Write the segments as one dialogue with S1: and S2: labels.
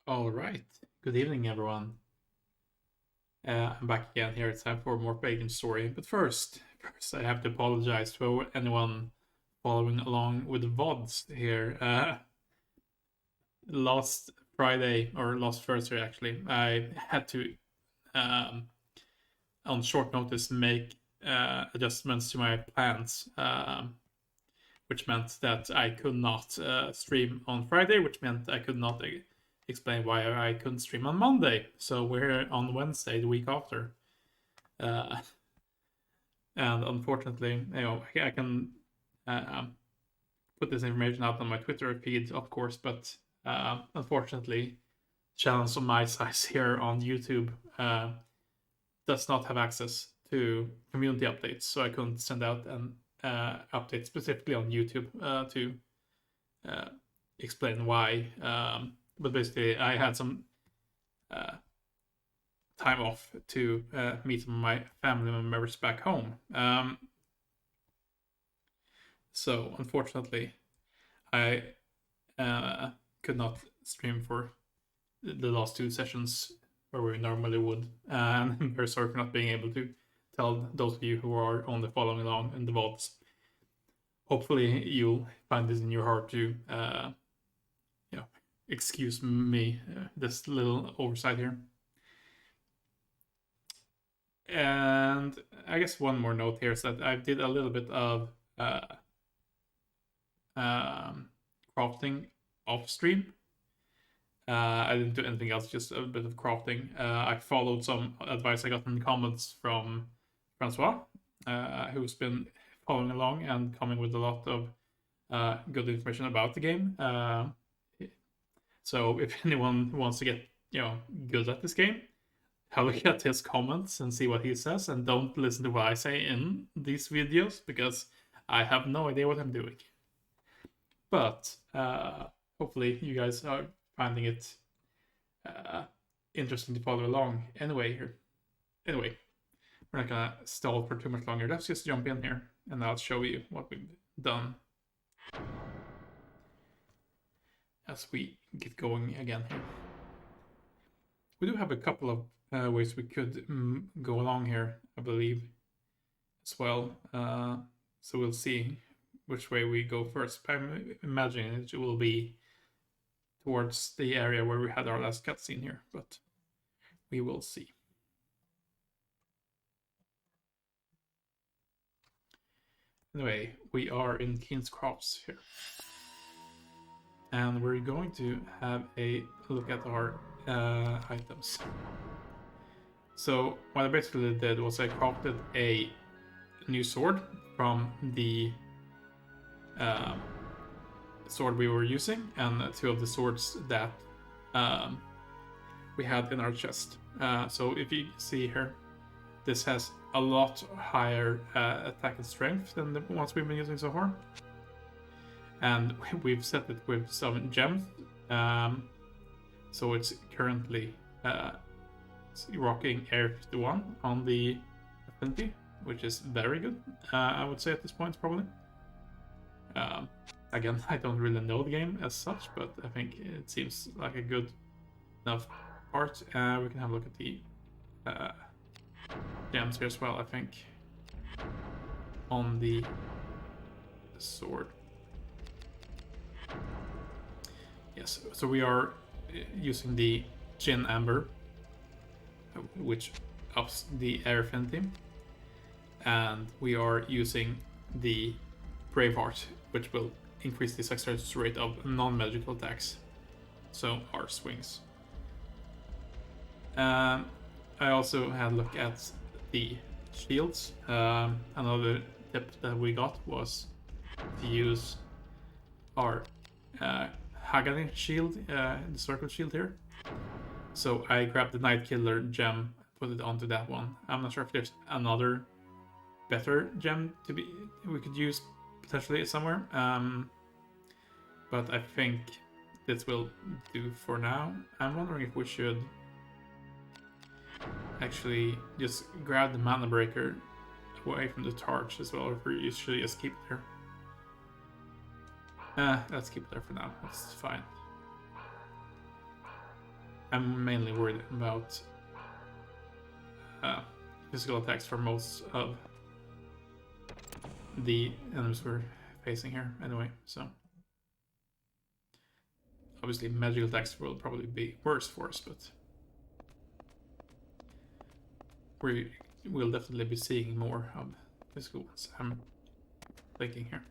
S1: All right. Good evening, everyone. I'm back again here. It's time for more Vagrant Story. But first, I have to apologize to anyone following along with the VODs here. Last Friday, or last Thursday actually, I had to, um, on short notice, make adjustments to my plans, which meant that I could not stream on Friday, which meant I could not explain why I couldn't stream on Monday. So we're on Wednesday, the week after. Uh, and unfortunately, I can uh, put this information out on my Twitter feed, of course, but unfortunately, channels of my size here on YouTube does not have access to community updates, so I couldn't send out an update specifically on YouTube to uh, explain why. But basically, I had some uh, time off to meet my family members back home. So unfortunately, I could not stream for the last two sessions where we normally would. And I'm very sorry for not being able to tell those of you who are only following along in the vaults. Hopefully, you'll find this in your heart to, excuse me, this little oversight here. And I guess one more note here is that I did a little bit of crafting off stream. I didn't do anything else, just a bit of crafting. I followed some advice I got in the comments from Francois, who's been following along and coming with a lot of good information about the game. So if anyone wants to get good at this game, have a look at his comments and see what he says, and don't listen to what I say in these videos because I have no idea what I'm doing. But hopefully you guys are finding it interesting to follow along anyway here. Anyway, we're not gonna stall for too much longer. Let's just jump in here and I'll show you what we've done as we get going again here. We do have a couple of ways we could go along here, I believe, as well. So we'll see which way we go first. I'm imagining it will be towards the area where we had our last cutscene here, but we will see. Anyway, we are in Keen's Crops here. And we're going to have a look at our items. So what I basically did was I crafted a new sword from the sword we were using and two of the swords that we had in our chest. So if you see here, this has a lot higher attack and strength than the ones we've been using so far. And we've set it with some gems. So it's currently rocking Air 51 on the affinity, which is very good, I would say at this point, probably. Again, I don't really know the game as such, but I think it seems like a good enough part. We can have a look at the gems here as well, I think, on the sword. Yes, so we are using the Gin Amber, which ups the air affinity, and we are using the Braveheart, which will increase the success rate of non-magical attacks, so our swings. I also had a look at the shields. Another tip that we got was to use our Hagani shield, the circle shield here. So I grabbed the Night Killer gem, put it onto that one. I'm not sure if there's another better gem we could use potentially somewhere, but I think this will do for now. I'm wondering if we should actually just grab the Mana Breaker away from the torch as well, or if we usually just keep it there. Let's keep it there for now. That's fine. I'm mainly worried about physical attacks for most of the enemies we're facing here anyway, so obviously magical attacks will probably be worse for us, but we'll definitely be seeing more of physical ones, I'm thinking here.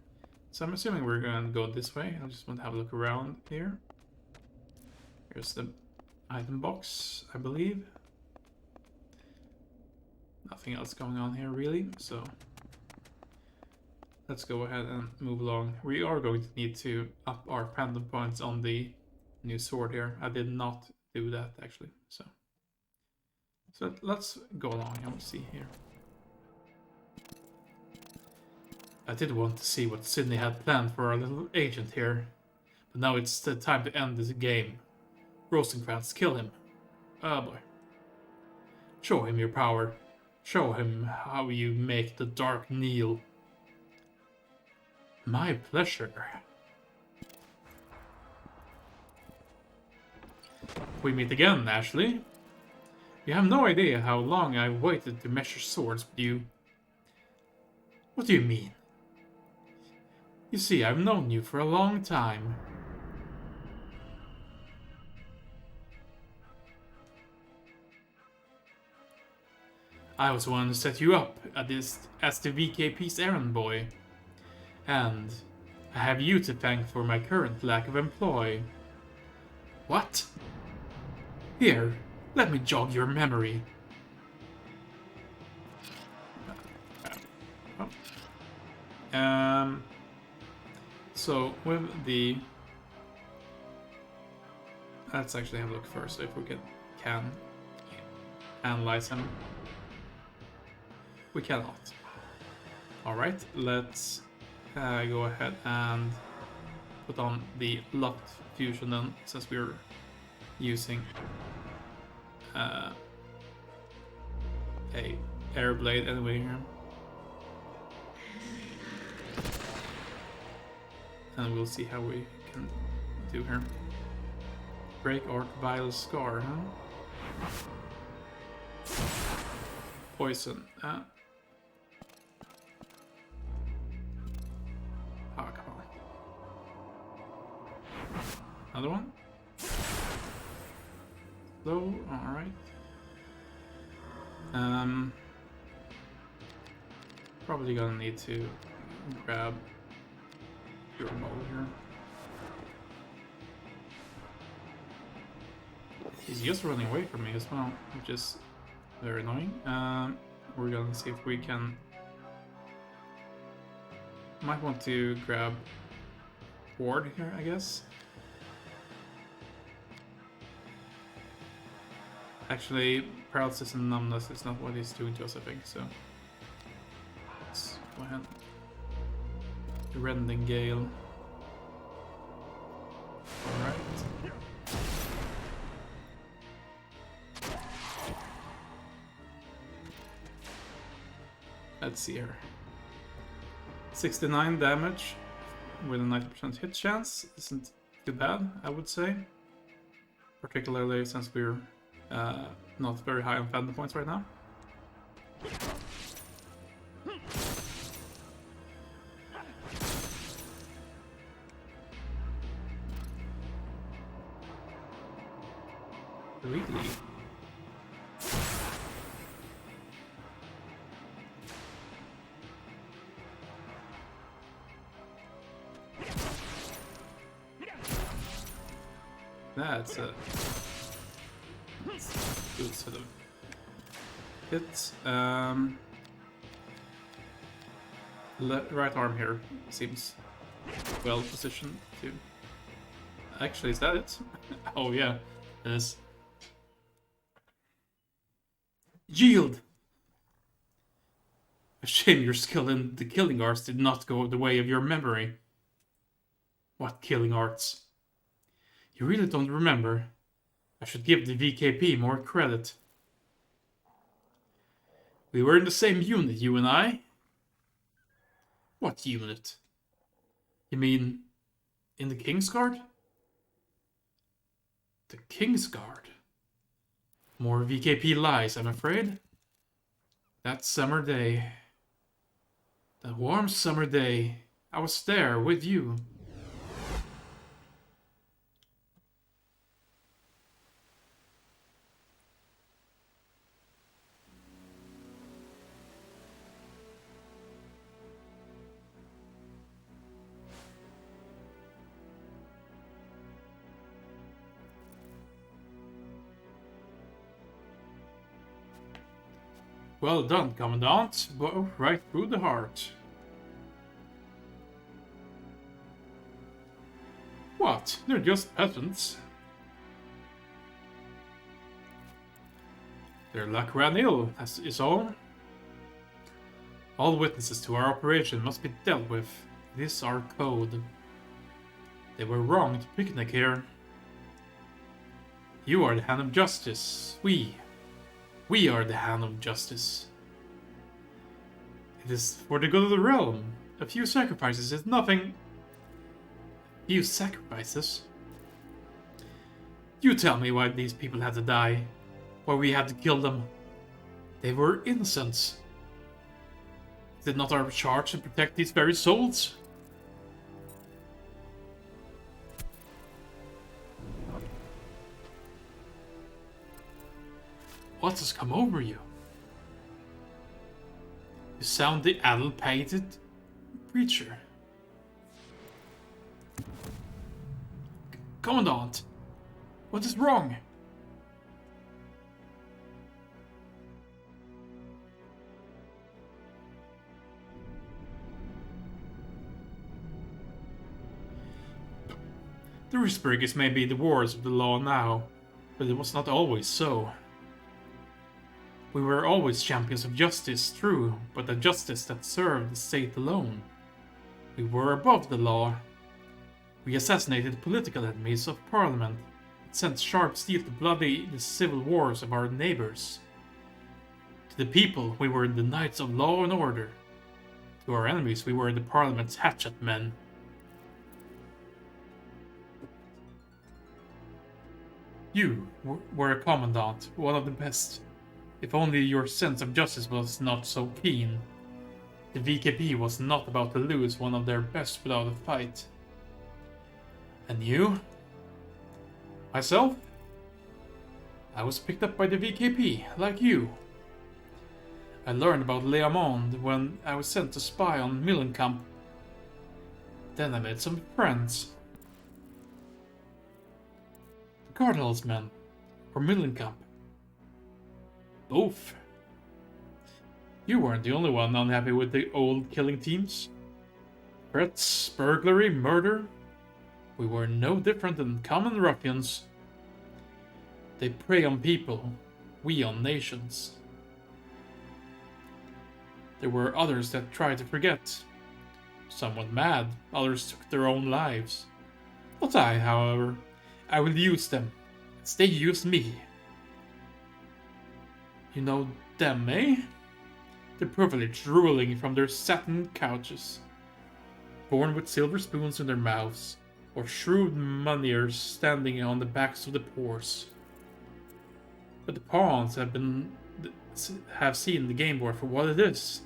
S1: So I'm assuming we're going to go this way. I just want to have a look around here. Here's the item box, I believe. Nothing else going on here really, so let's go ahead and move along. We are going to need to up our phantom points on the new sword here. I did not do that actually, so let's go along and we'll see here. I did want to see what Sydney had planned for our little agent here, but now it's the time to end this game. Rosencrantz, kill him. Oh boy. Show him your power. Show him how you make the dark kneel. My pleasure. We meet again, Ashley. You have no idea how long I've waited to measure swords with you. What do you mean? You see, I've known you for a long time. I was the one who set you up as the VKP's errand boy. And I have you to thank for my current lack of employ. What? Here, let me jog your memory. So with the... Let's actually have a look first if we can analyze him. We cannot. Alright, let's go ahead and put on the locked fusion then, since we're using a air blade anyway here. And we'll see how we can do here. Break Art Vile Scar, huh? Poison. Oh, come on. Another one? Low, alright. Probably gonna need to grab your bow here. He's just running away from me as well, which is very annoying. We're gonna see if we can... Might want to grab Ward here, I guess. Actually, paralysis and numbness is not what he's doing to us, I think, so... Let's go ahead. Rending Gale. Alright. Let's see here. 69 damage with a 90% hit chance. Isn't too bad, I would say. Particularly since we're not very high on phantom points right now. Really? That's a good set of hits. Right arm here seems well positioned to... Actually, is that it? Oh yeah, it is. Yield! A shame your skill in the killing arts did not go the way of your memory. What killing arts? You really don't remember. I should give the VKP more credit. We were in the same unit, you and I. What unit? You mean in the King's Guard? The King's Guard? More VKP lies, I'm afraid. That summer day. That warm summer day. I was there with you. Well done, Commandant. Blow right through the heart. What? They're just peasants. Their luck ran ill, that is all. All witnesses to our operation must be dealt with. It is our code. They were wrong to picnic here. You are the hand of justice. We are the hand of justice. It is for the good of the realm. A few sacrifices is nothing. A few sacrifices? You tell me why these people had to die. Why we had to kill them. They were innocents. Is it not our charge to protect these very souls? What has come over you? You sound the addle-pated preacher. Commandant, what is wrong? The Risbergis may be the wars of the law now, but it was not always so. We were always champions of justice, true, but a justice that served the state alone. We were above the law. We assassinated political enemies of parliament, sent sharp steel to bloody the civil wars of our neighbors. To the people, we were the knights of law and order. To our enemies, we were the parliament's hatchet men. You were a commandant, one of the best. If only your sense of justice was not so keen. The VKP was not about to lose one of their best without a fight. And you? Myself? I was picked up by the VKP, like you. I learned about Leamond when I was sent to spy on Millenkamp. Then I made some friends. The Cardinal's men, or Millenkamp. Both. You weren't the only one unhappy with the old killing teams. Threats, burglary, murder. We were no different than common ruffians. They prey on people, we on nations. There were others that tried to forget. Some went mad, others took their own lives. Not I, however. I will use them, as they used me. You know them, eh? The privileged ruling from their satin couches, born with silver spoons in their mouths, or shrewd moneyers standing on the backs of the poor. But the pawns have seen the game board for what it is.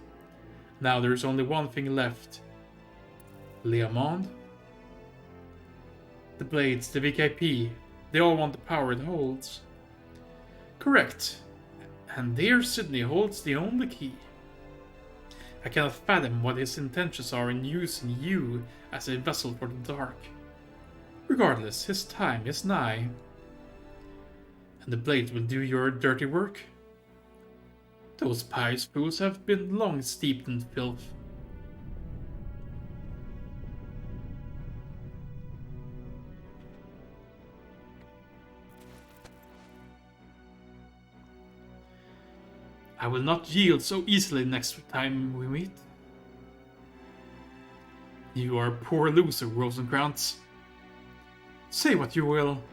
S1: Now there is only one thing left. Leamond? The Blades, the VKP, they all want the power it holds. Correct. And dear Sydney holds the only key. I cannot fathom what his intentions are in using you as a vessel for the dark. Regardless, his time is nigh. And the Blades will do your dirty work. Those pious fools have been long steeped in filth. I will not yield so easily next time we meet. You are a poor loser, Rosenkrantz. Say what you will.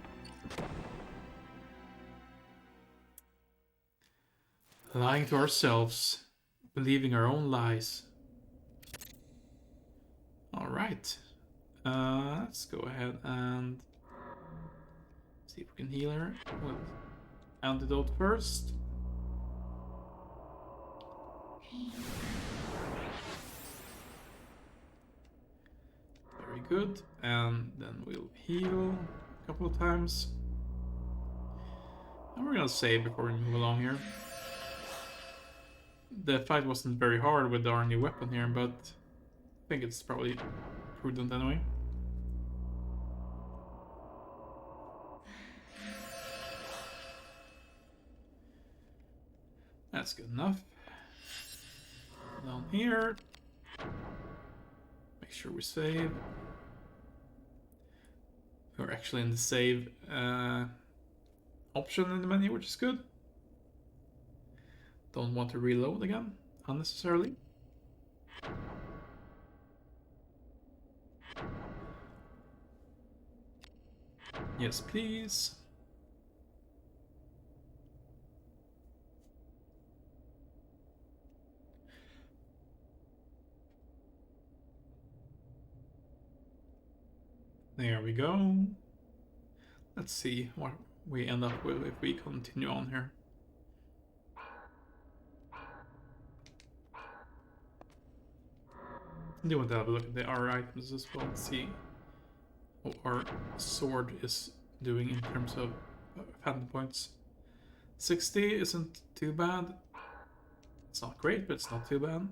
S1: Lying to ourselves, believing our own lies. Alright. Let's go ahead and see if we can heal her. Well, antidote first. Very good. And then we'll heal a couple of times. And we're gonna save before we move along here. The fight wasn't very hard with our new weapon here, but I think it's probably prudent anyway. That's good enough. Down here. Make sure we save. We're actually in the save option in the menu, which is good. Don't want to reload again unnecessarily. Yes, please. There we go. Let's see what we end up with if we continue on here. I do want to have a look at our items as well and see what our sword is doing in terms of phantom points. 60 isn't too bad. It's not great, but it's not too bad.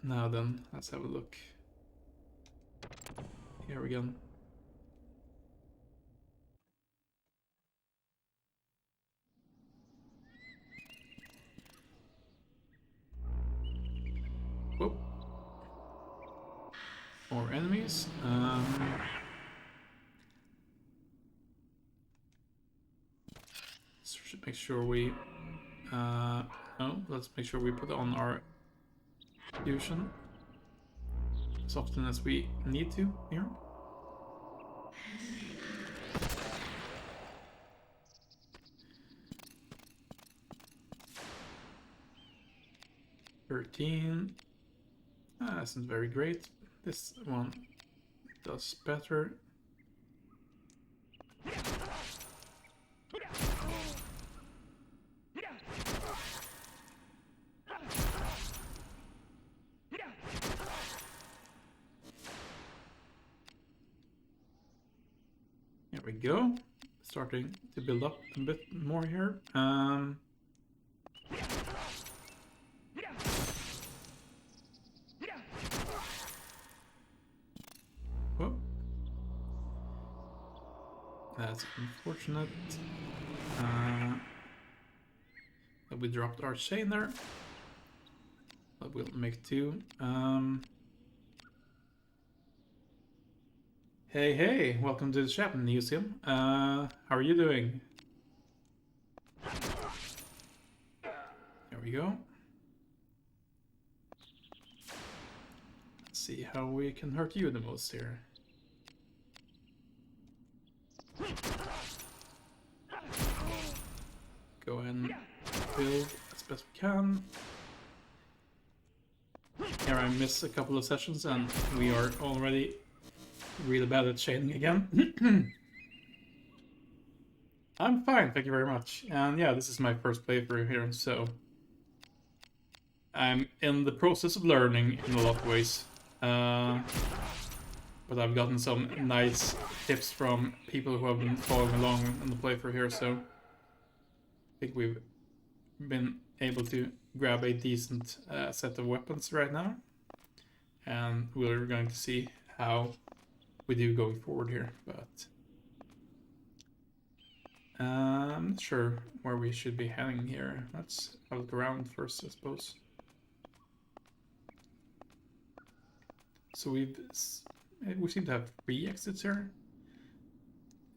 S1: Now then, let's have a look. Here we go. Whoop. More enemies. Should make sure we let's make sure we put on our fusion as often as we need to here. $13. That isn't very great. This one does better. There we go. Starting to build up a bit more here. Whoa. That's unfortunate. That we dropped our chain there. But we'll make two. Hey, welcome to the Chapman Museum. How are you doing? There we go. Let's see how we can hurt you the most here. Go ahead and build as best we can. Here I miss a couple of sessions and we are already really bad at chaining again. I'm fine, thank you very much. And yeah, this is my first playthrough here, so I'm in the process of learning in a lot of ways. But I've gotten some nice tips from people who have been following along in the playthrough here, so I think we've been able to grab a decent set of weapons right now. And we're going to see how we do going forward here, but I'm not sure where we should be heading here. Let's have a look around first, I suppose. So we seem to have 3 exits here,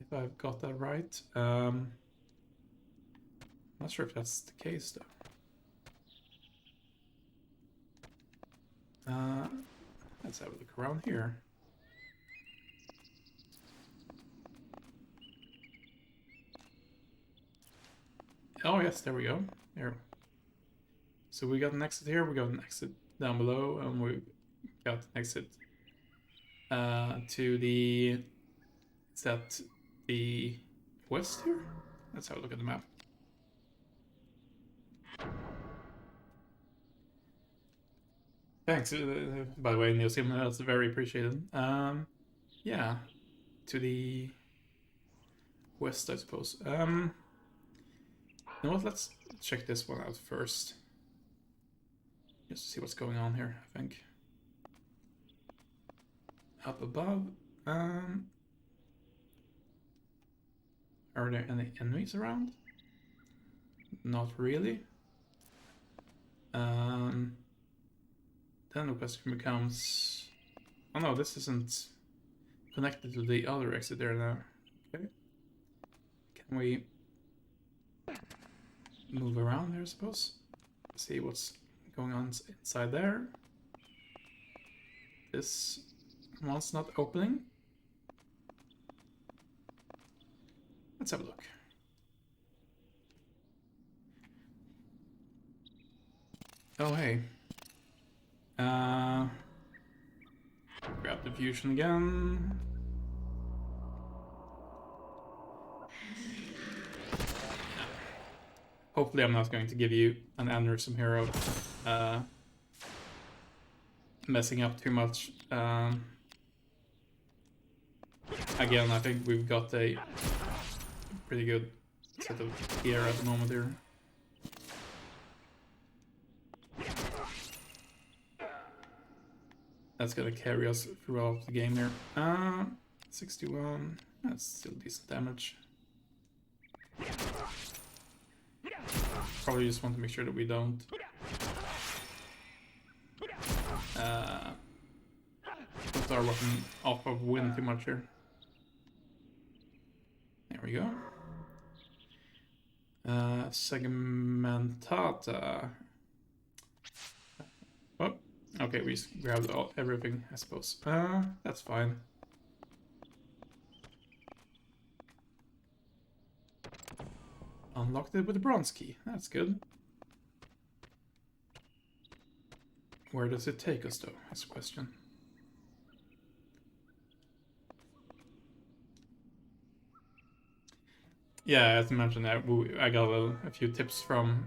S1: if I've got that right. Not sure if that's the case though. Let's have a look around here. Oh yes, there we go. There. So we got an exit here, we got an exit down below, and we got an exit to the... Is that the west here? Let's have a look at the map. Thanks, by the way, Neosim, that's very appreciated. Yeah, to the west, I suppose. You know what, let's check this one out first. Just to see what's going on here, I think. Up above. Are there any enemies around? Not really. Then the question becomes... Oh no, this isn't connected to the other exit there now. Okay. Can we move around here, I suppose? See what's going on inside there. This one's not opening. Let's have a look. Oh, hey. Grab the fusion again. Hopefully I'm not going to give you an aneurysm here of messing up too much. Again, I think we've got a pretty good set of gear at the moment here. That's gonna carry us throughout the game here. 61, that's still decent damage. Probably just want to make sure that we don't put our weapon off of wind too much here. There we go. Segmentata. Oh, okay, we just grabbed everything, I suppose. That's fine. Unlocked it with a bronze key. That's good. Where does it take us, though? That's the question. Yeah, as I mentioned, I got a few tips from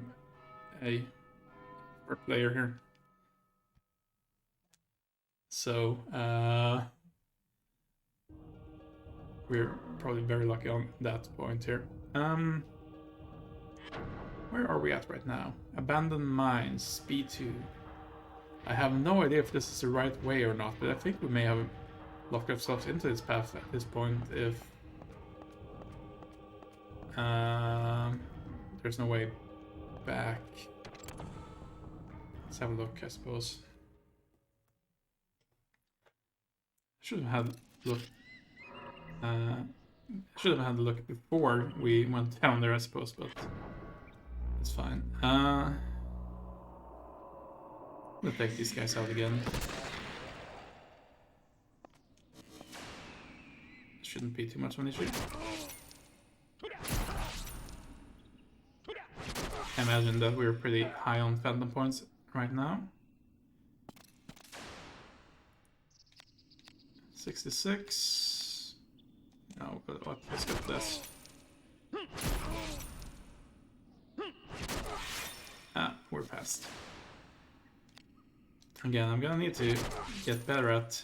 S1: a player here. So, we're probably very lucky on that point here. Where are we at right now? Abandoned mines, speed 2. I have no idea if this is the right way or not, but I think we may have locked ourselves into this path at this point if there's no way back. Let's have a look, I suppose. Should have had a look. Should have had a look before we went down there, I suppose, but it's fine. Let's take these guys out again. Shouldn't be too much of an issue. I imagine that we're pretty high on Phantom points right now. 66. No, but what? Let's get this. We're past. Again, I'm gonna need to get better at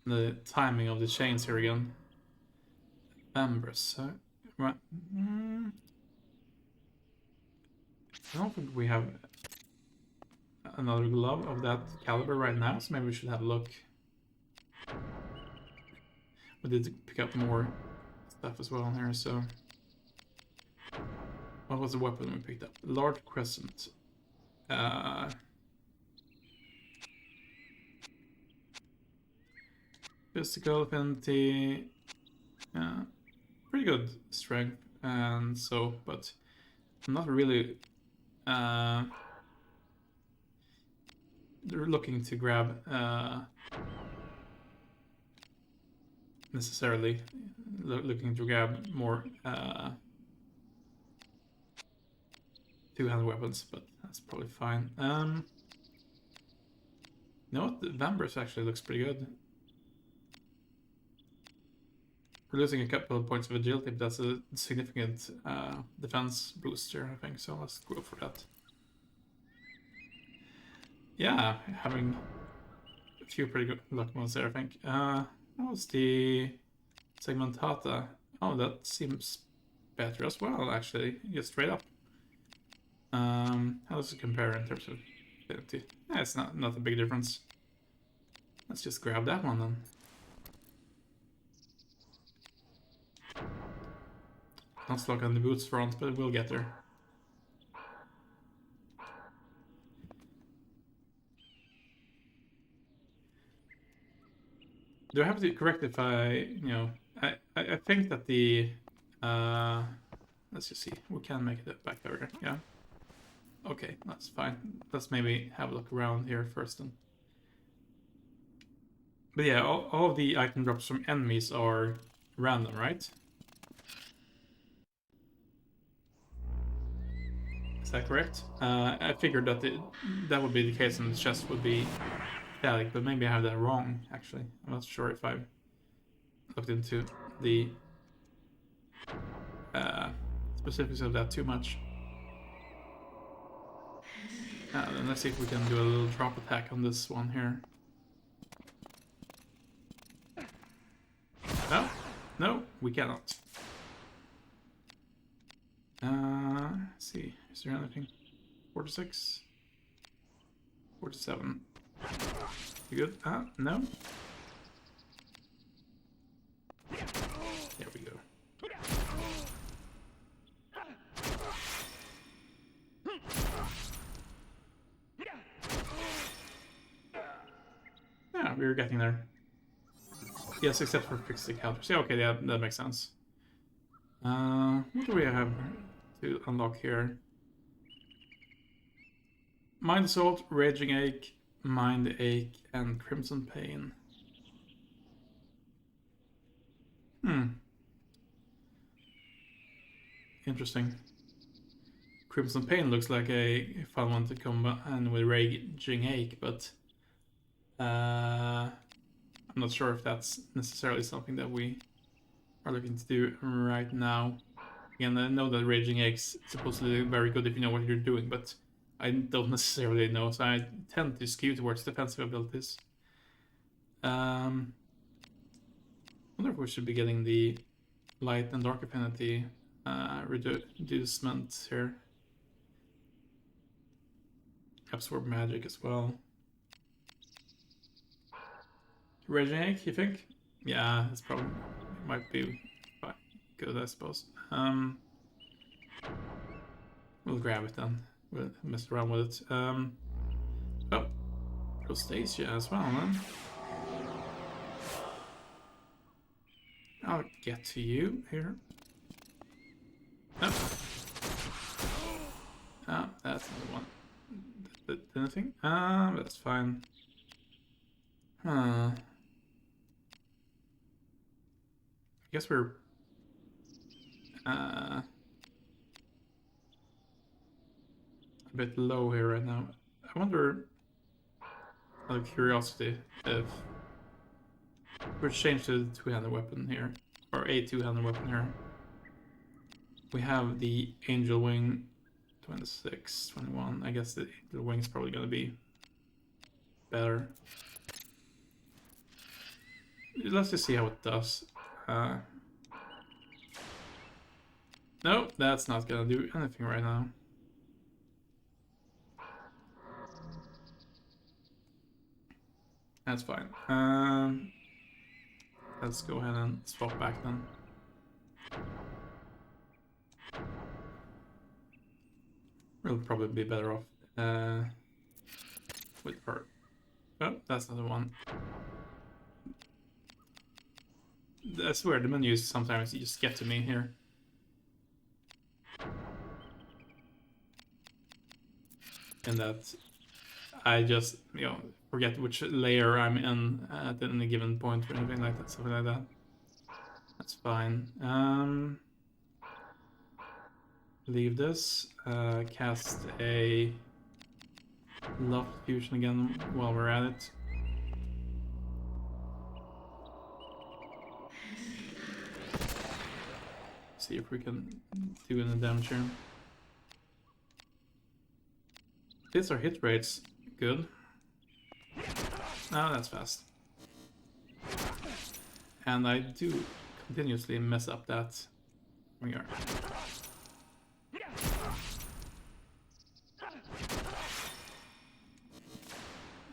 S1: the timing of the chains here again. Embers. Right. I don't think we have another glove of that caliber right now, so maybe we should have a look. We did pick up more stuff as well in here, so... What was the weapon we picked up? Large crescent. Physical affinity. Pretty good strength and so, but I'm not really looking to grab necessarily looking to grab more two-handed weapons, but that's probably fine. You know what? The Vambrace actually looks pretty good. We're losing a couple of points of agility, but that's a significant defense booster, I think, so let's go for that. Yeah, having a few pretty good luck ones there, I think. How was the segmentata? Oh, that seems better as well, actually, just straight up. How does it compare in terms of ability? Yeah, it's not a big difference. Let's just grab that one then. Not stuck on the boots front, but we'll get there. Do I have to correct if I I think that the let's just see, we can make it back over here, yeah. Okay, that's fine. Let's maybe have a look around here first then. But yeah, all of the item drops from enemies are random, right? Is that correct? I figured that that would be the case and the chest would be static, but maybe I have that wrong, actually. I'm not sure if I've looked into the specifics of that too much. Then let's see if we can do a little drop attack on this one here. No, no, we cannot. Let's see, is there anything? 46, 47. You good? No. There we go. Yeah, we were getting there. Yes, except for fixed the counters. Yeah, okay, yeah, that makes sense. What do we have to unlock here? Mind Assault, Raging Ache, Mind Ache, and Crimson Pain. Interesting. Crimson Pain looks like a fun one to combine with Raging Ache, but I'm not sure if that's necessarily something that we are looking to do right now. Again, I know that Raging Ache's supposedly very good if you know what you're doing, but I don't necessarily know, so I tend to skew towards defensive abilities. I wonder if we should be getting the light and dark affinity reducement here. Absorb magic as well. Raging Ache, you think? Yeah, it's probably might be quite good, I suppose. We'll grab it then. We'll mess around with it. Oh, Prostasia as well, then. I'll get to you here. Oh. That's another one. Anything? That's fine. I guess we're a bit low here right now. I wonder, out of curiosity, if we're changed to the two-handed weapon here, or a two-handed weapon here. We have the Angel Wing 26, 21. I guess the Angel Wing is probably going to be better. Let's just see how it does. No, that's not gonna do anything right now. That's fine. Let's go ahead and swap back then. We'll probably be better off with her. Oh, that's another one. I swear, the menus sometimes you just get to me here. And that I just, forget which layer I'm in at any given point or anything like that, something like that. That's fine. Leave this. Cast a Love Fusion again while we're at it. see if we can do any damage here. These are hit rates good. Oh, that's fast. And I do continuously mess up that. We are.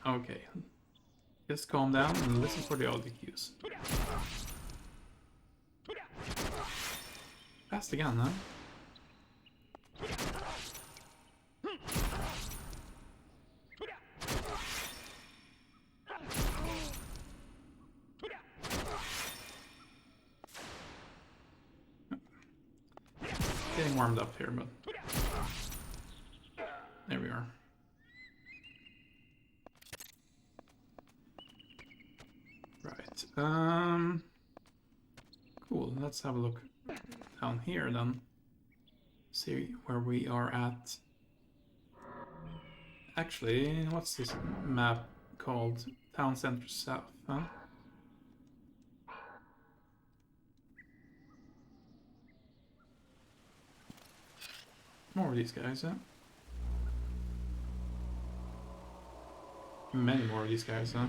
S1: Okay. Just calm down and listen for the audio cues. Fast again, huh? Getting warmed up here, but there we are. Right. Cool. Let's have a look down here then. See where we are at. Actually, what's this map called? Town Center South, huh? More of these guys, huh? Many more of these guys, huh?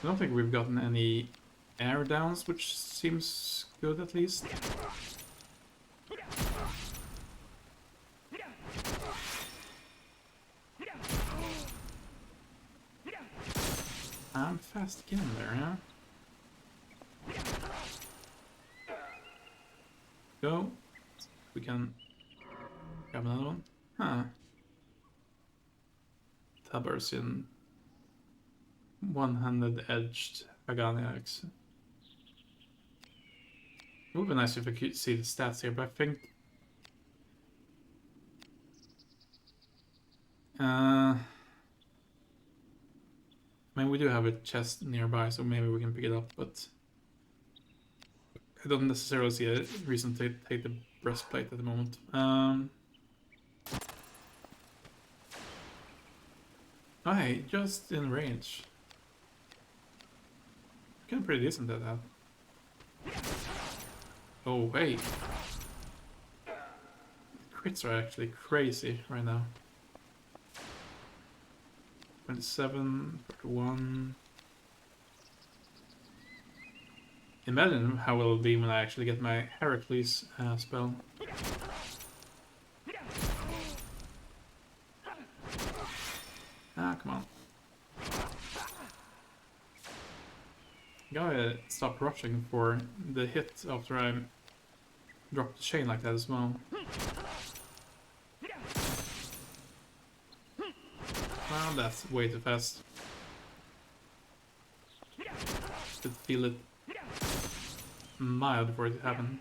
S1: I don't think we've gotten any air downs, which seems good at least. I'm fast again there, huh? Go. We can grab another one. Huh. Tabarsin. One-handed edged Paganiacs. It would be nice if we could see the stats here, but I think I mean, we do have a chest nearby, so maybe we can pick it up, but I don't necessarily see a reason to take the breastplate at the moment. Oh, hey, just in range. Getting pretty decent at that. Oh, wait. Crits are actually crazy right now. 27, 41. Imagine how it'll be when I actually get my Heracles spell. Ah, come on. Gotta stop rushing for the hit after I drop the chain like that as well. Well, that's way too fast. Could feel it mild for it to happen.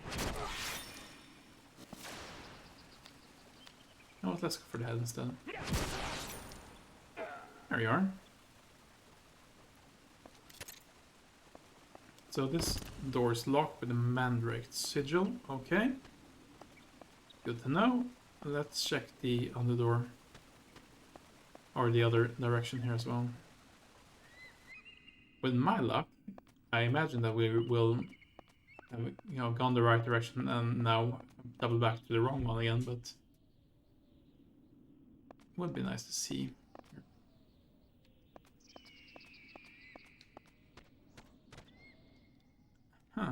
S1: You know what, let's go for the head instead. There you are. So this door is locked with a mandrake sigil. Okay. Good to know. Let's check the other door. Or the other direction here as well. With my luck, I imagine that we will have, gone the right direction and now double back to the wrong one again, but it would be nice to see. Huh.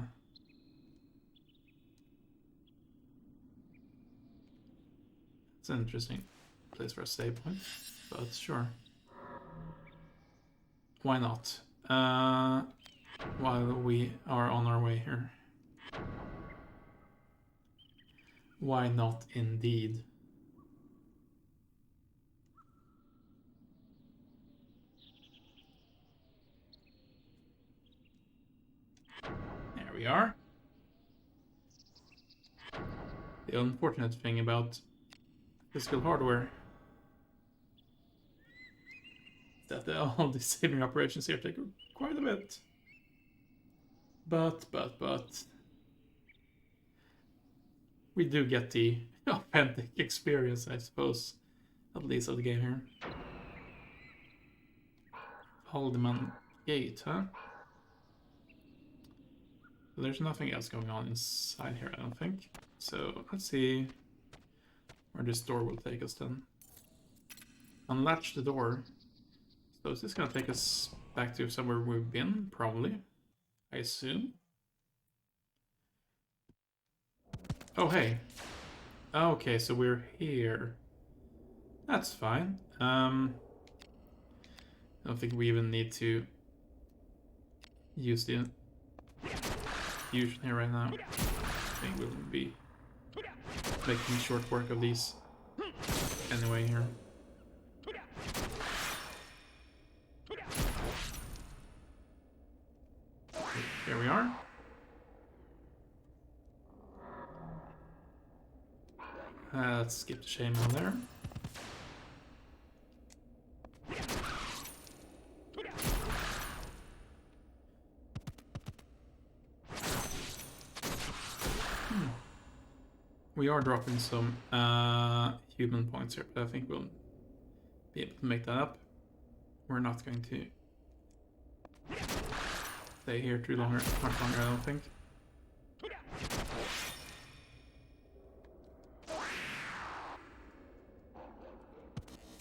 S1: It's an interesting place for a save point, but sure. Why not? While we are on our way here. Why not indeed? There we are. The unfortunate thing about physical hardware is that all these saving operations here take quite a bit. But we do get the authentic experience, I suppose, at least of the game here. Haldeman Gate, huh? There's nothing else going on inside here, I don't think. So let's see where this door will take us then. Unlatch the door. So is this gonna take us back to somewhere we've been? Probably. I assume. Oh, hey. Okay, so we're here. That's fine. I don't think we even need to use the fusion here right now. I think we'll be making short work of these anyway here. Here we are. Let's skip the shame on there. We are dropping some human points here, but I think we'll be able to make that up. We're not going to stay here much longer, I don't think.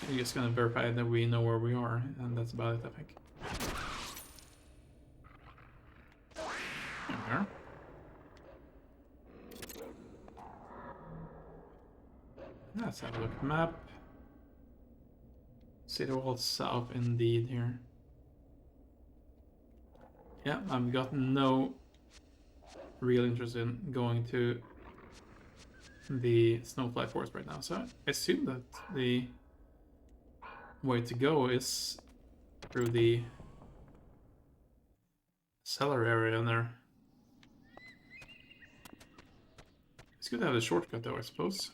S1: We're just gonna verify that we know where we are, and that's about it, I think. There we are. Let's have a look at the map. City wall south indeed here. Yeah, I've got no real interest in going to the Snowfly Forest right now, so I assume that the way to go is through the cellar area in there. It's good to have a shortcut though, I suppose.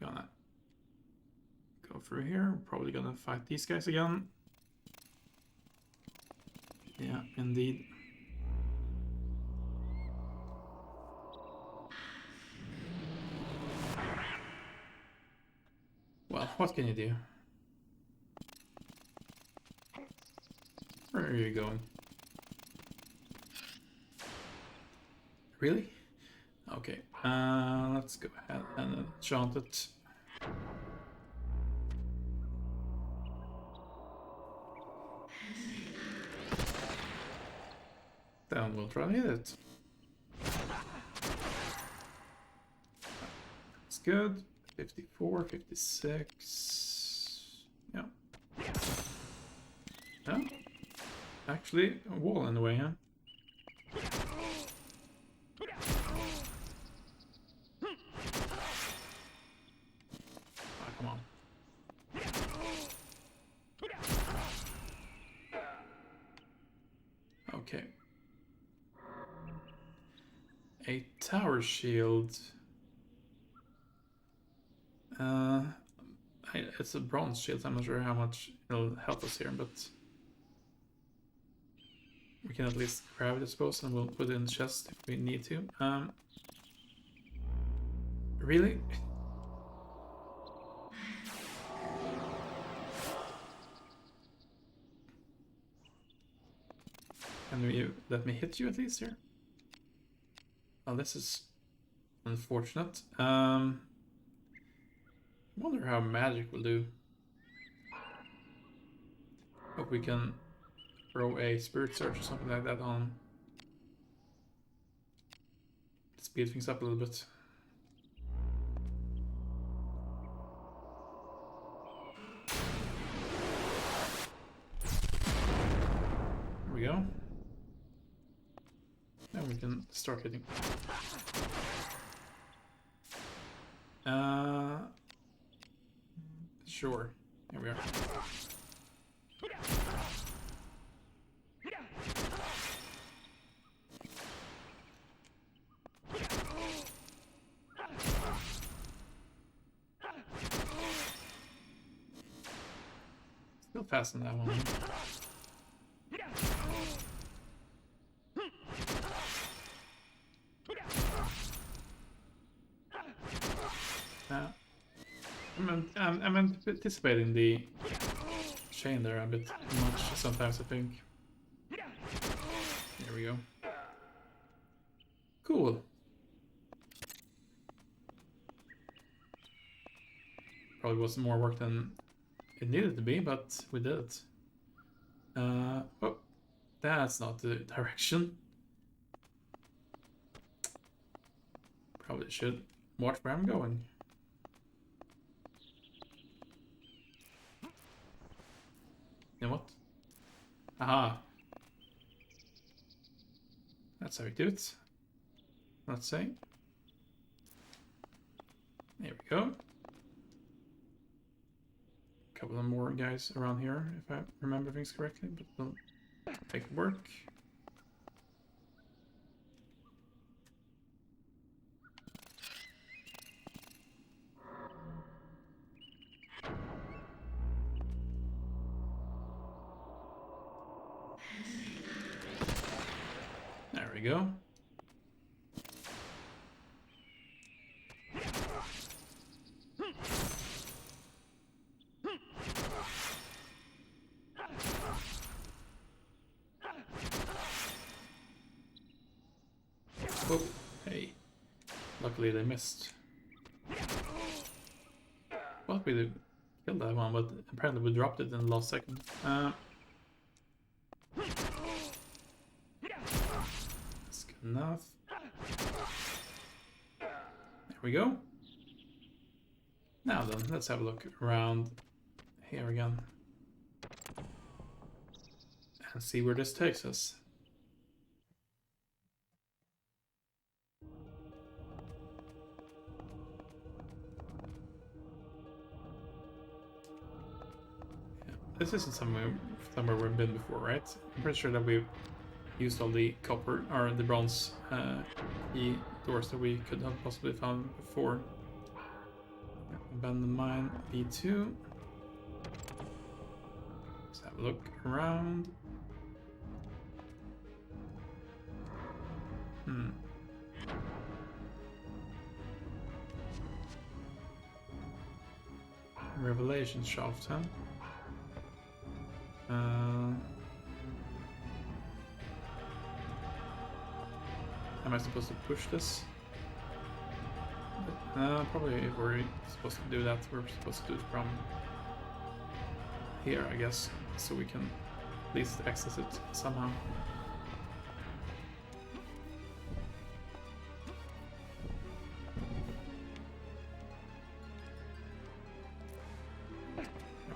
S1: Gonna go through here. We're probably gonna fight these guys again. Yeah, indeed. Well, what can you do? Where are you going? Really? Okay, let's go ahead and enchant it. Then we'll try to hit it. That's good. 54, 56. Yeah. Yeah. Actually, a wall in the way, huh? Come on. Okay. A tower shield. It's a bronze shield. I'm not sure how much it'll help us here, but we can at least grab it, I suppose, and we'll put it in the chest if we need to. Really? Can you let me hit you at least here? Oh, this is unfortunate. I wonder how magic will do. Hope we can throw a spirit surge or something like that on. Speed things up a little bit. There we go. Then we can start hitting. Sure. Here we are. Still fast on that one. I'm anticipating the chain there a bit much sometimes, I think. we go. Cool. Probably was more work than it needed to be, but we did it. Oh, that's not the direction. Probably should watch where I'm going. You know what? Aha. That's how we do it. Let's say. There we go. A couple of more guys around here, if I remember things correctly, but we'll make it work. There we go. Oh, hey. Luckily they missed. Well, we killed that one, but apparently we dropped it in the last second. That's good enough. There we go. Now then, let's have a look around here again. And see where this takes us. This isn't somewhere we've been before, right? I'm pretty sure that we've used all the copper or the bronze key doors that we could have possibly found before. Abandoned mine B2. Let's have a look around. Revelation shaft, huh? Am I supposed to push this? Probably if we're supposed to do that, we're supposed to do it from here, I guess, so we can at least access it somehow. There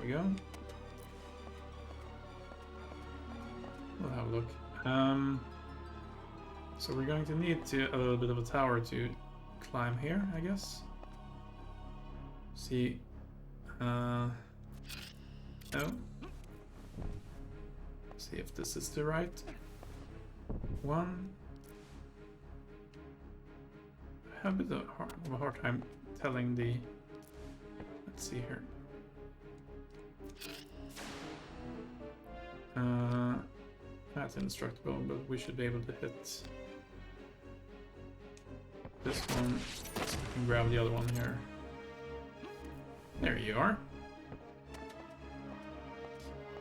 S1: we go. We'll have a look. So we're going to need a little bit of a tower to climb here, I guess. See. No. See if this is the right one. I have a bit of a hard time telling the. Let's see here. That's indestructible, but we should be able to hit this one, so we can grab the other one here. There you are.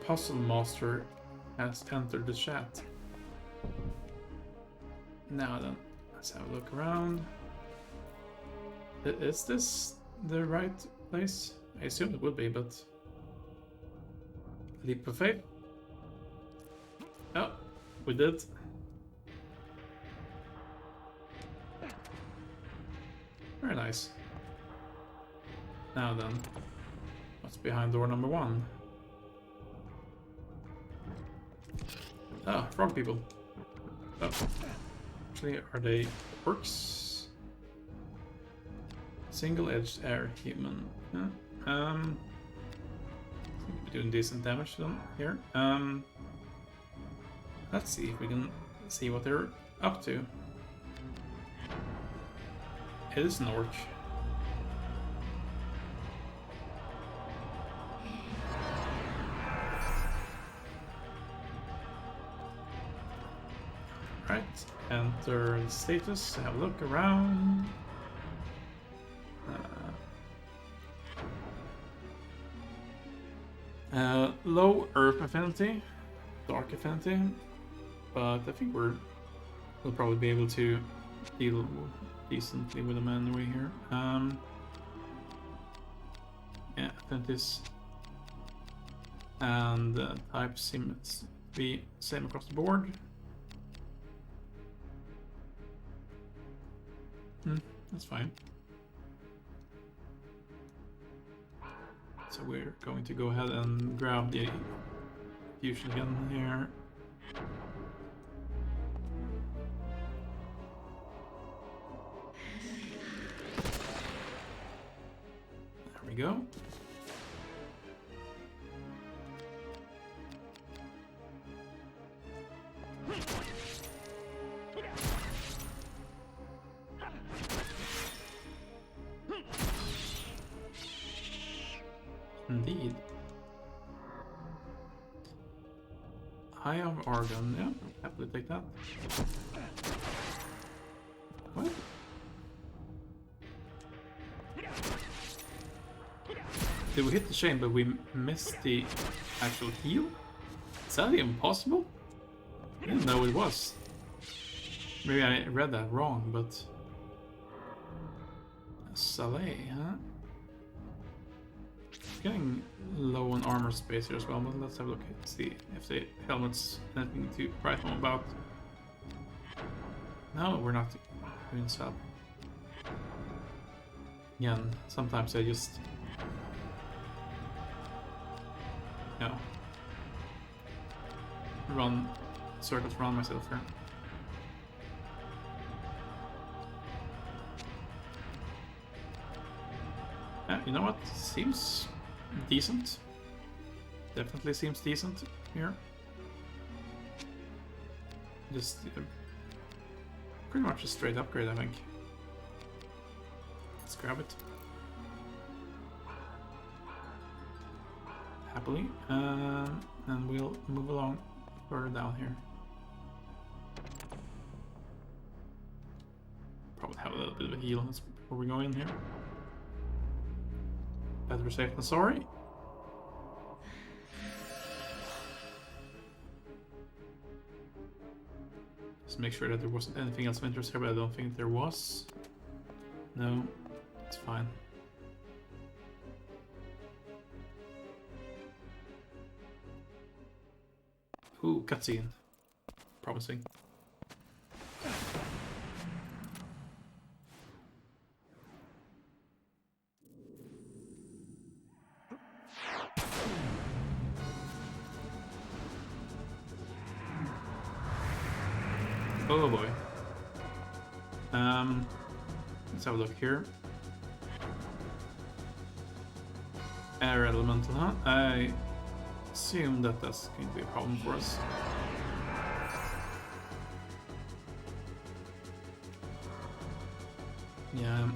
S1: Puzzle Master has entered the chat. Now then, let's have a look around. Is this the right place? I assume it would be, but... Leap of faith. Oh, we did. Very nice. Now then, what's behind door number 1? Ah, frog people. Oh, actually, are they orcs? Single-edged air human. Yeah. I think we're doing decent damage to them here. Let's see if we can see what they're up to. It is an orc. Right, enter the status, have a look around. Low earth affinity, dark affinity, but I think we're we'll probably be able to deal decently with them anyway here. Yeah, Atlantis. And type seems to be same across the board. That's fine. So we're going to go ahead and grab the fusion again here. There we go. Indeed. Eye of Argon, yeah, happily take that. What? Did we hit the chain but we missed the actual heal? Is that even possible? I didn't know it was. Maybe I read that wrong, but... Saleh, huh? Getting low on armor space here as well, but let's have a look and see if the helmet's anything to write home about. No, we're not doing sub. Again, sometimes I just... sort of run myself here. Yeah, you know what? Seems decent. Definitely seems decent here. Just pretty much a straight upgrade, I think. Let's grab it. Happily. And we'll move along further down here. Probably have a little bit of a heal before we go in here. Better safe than sorry. Just make sure that there wasn't anything else of interest here, but I don't think there was. No, it's fine. Ooh, cutscene. Promising. Oh boy. Let's have a look here. Air elemental, huh? I assume that that's going to be a problem for us. Yeah.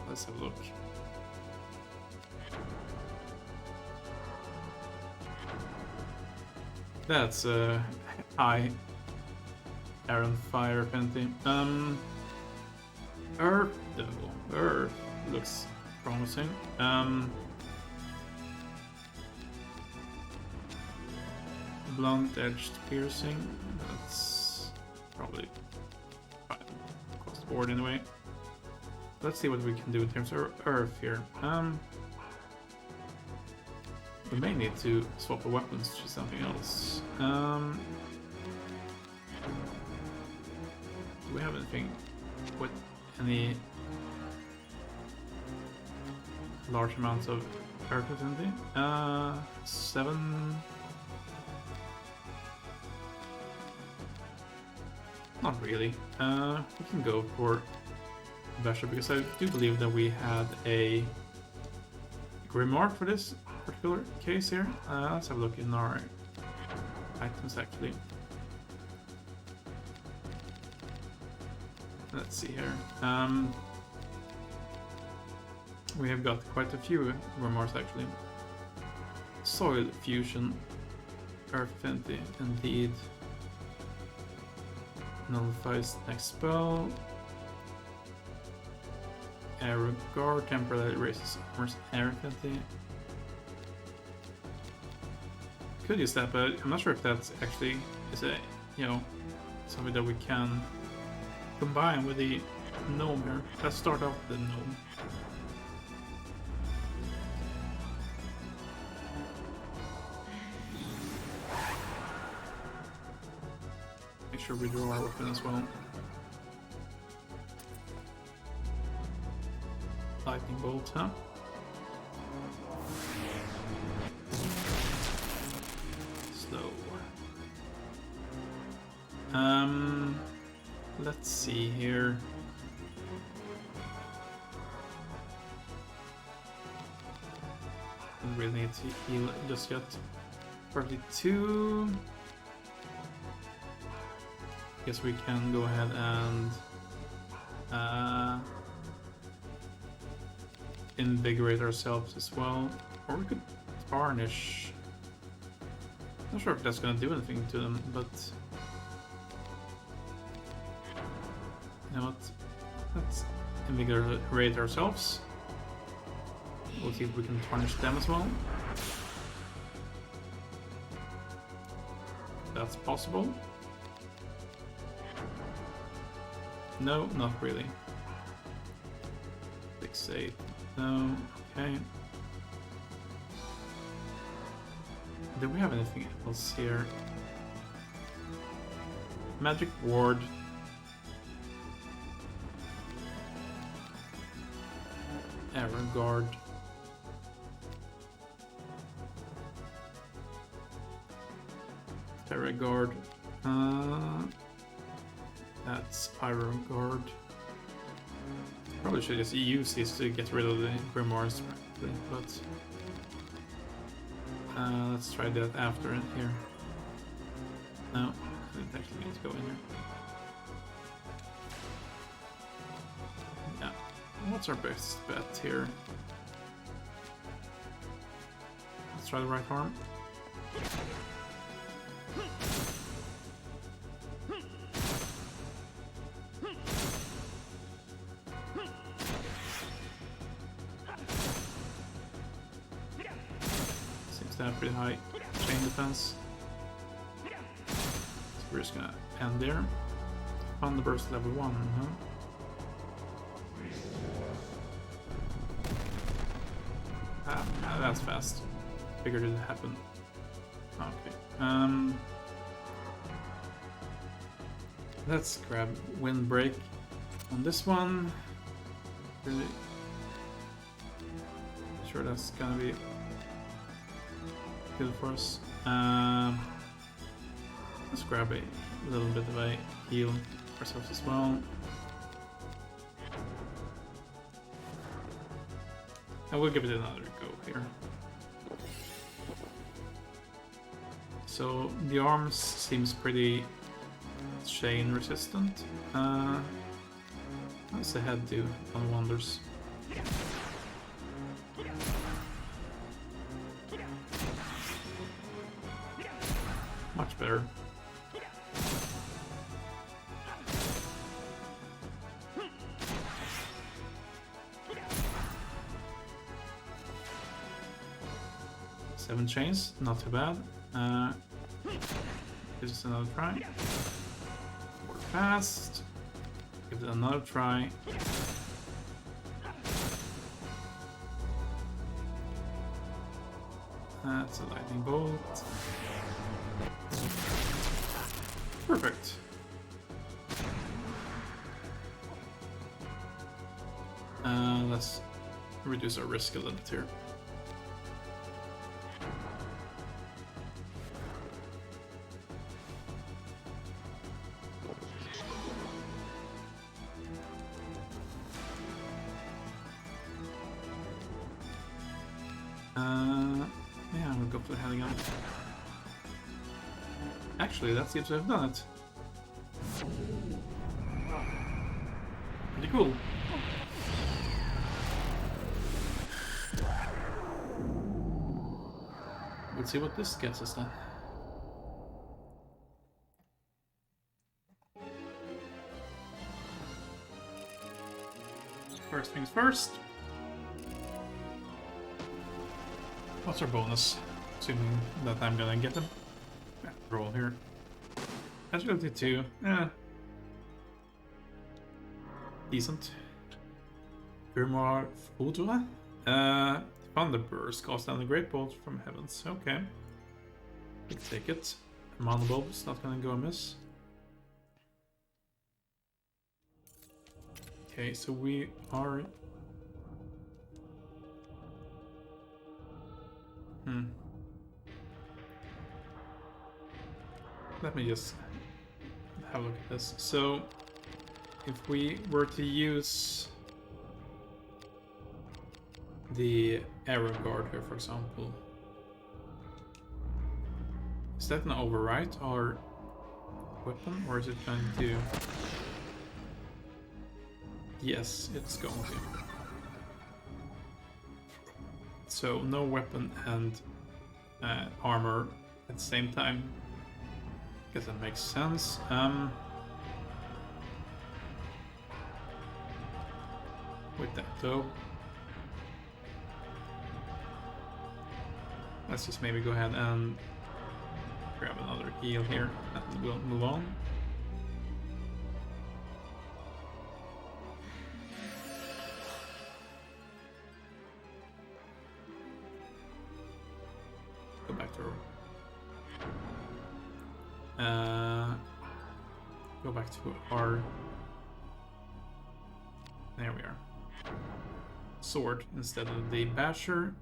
S1: Let's have a look. That's high air and fire affinity. Earth Devil. Earth looks promising. Blunt edged piercing. That's probably fine across the board anyway. Let's see what we can do in terms of Earth here. We may need to swap the weapons to something else. Do we have anything with any large amounts of Earth affinity? 7. Not really. We can go for Vesher because I do believe that we had a Grimoire for this particular case here. Let's have a look in our items actually. Let's see here. We have got quite a few Grimoires actually. Soil Fusion, Earth Affinity, indeed. Nullifies next spell. Air Regard temporarily raises armor's air affinity. Could use that, but I'm not sure if that's actually is a something that we can combine with the gnome here. Let's start off with the gnome. Make sure we draw our weapon as well. Lightning bolt, huh? Slow. Let's see here. Don't really need to heal just yet. 42. Guess we can go ahead and invigorate ourselves as well. Or we could tarnish. Not sure if that's gonna do anything to them, but you know what? Let's invigorate ourselves. We'll see if we can tarnish them as well. That's possible. No, not really. Fixate. No. Okay. Do we have anything else here? Magic ward. Arrow guard. Terra guard. That's Iron guard. Probably should just use these to get rid of the grimoires, but let's try that after in here. No, I didn't actually need to go in here. Yeah, what's our best bet here? Let's try the right arm. Pretty high chain defense. So we're just gonna end there. Thunder burst level 1, huh? That's fast. Figured it happen. Okay. Let's grab windbreak on this one. Really sure that's gonna be good for us. Let's grab a little bit of a heal ourselves as well. And we'll give it another go here. So the arms seems pretty chain resistant. How's the head do on wonders? Much better. Seven chains, not too bad. Give this another try. Work fast. Give it another try. That's a lightning bolt. Perfect. Let's reduce our risk a little bit here. Yeah, we'll go for the head again. Actually, that seems to have done it. Pretty cool. Let's see what this gets us then. First things first. What's our bonus? Assuming that I'm gonna get them. Yeah, roll here. Agility 2, decent. Grimoire Foudre? Thunderburst, cast down the Great Bolt from heavens. Okay. We'll take it. Mana Bulb's not gonna go amiss. Okay, so we are... Let me just have a look at this. So, if we were to use the arrow guard here, for example, is that an overwrite or weapon, or is it going to... Yes, it's going to. So no weapon and armor at the same time. Guess that makes sense. With that though, let's just maybe go ahead and grab another heal here and we'll move on. Go back to our there we are. Sword instead of the basher.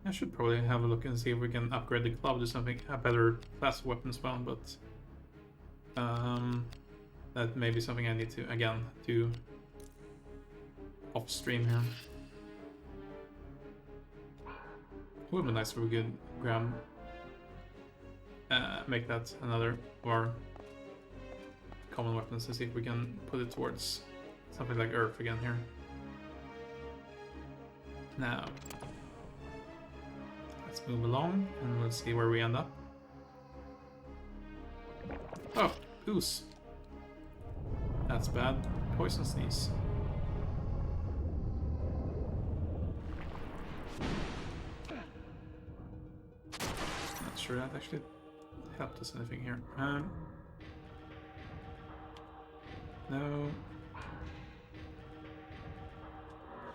S1: I should probably have a look and see if we can upgrade the club to something, a better class of weapon as well, but that may be something I need to again do off stream here. It would be nice if we could grab make that another of our common weapons and see if we can put it towards something like Earth again here. Now, let's move along and we'll see where we end up. Oh, goose. That's bad. Poison sneeze. Not sure that actually helped us anything here. No.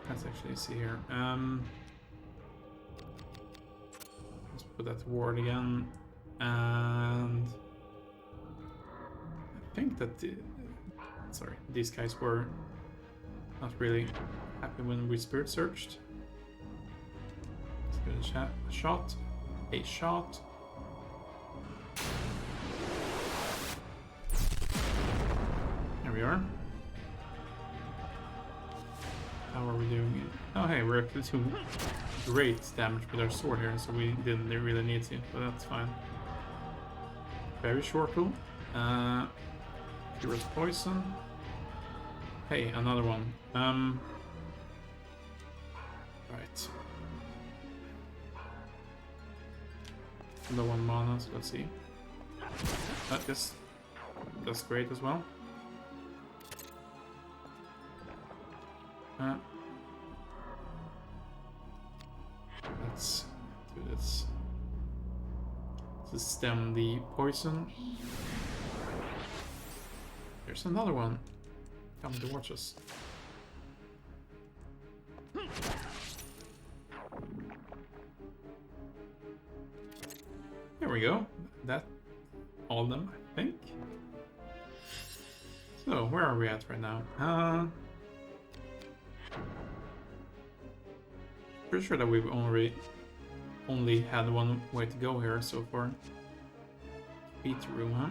S1: Let's actually see here. Let's put that to ward again. And I think that these guys were not really happy when we spirit searched. Let's give it a shot. A shot. There we are. How are we doing it? Oh hey, we're actually doing great damage with our sword here, so we didn't really need to, but that's fine. Very short tool. Cures poison. Hey, another one. Right. Low on mana, so let's see. That's great as well. Let's do this to stem the poison. There's another one coming to watch us. There we go. That all of them, I think. So where are we at right now? Pretty sure that we've only had one way to go here so far. Beat room, huh?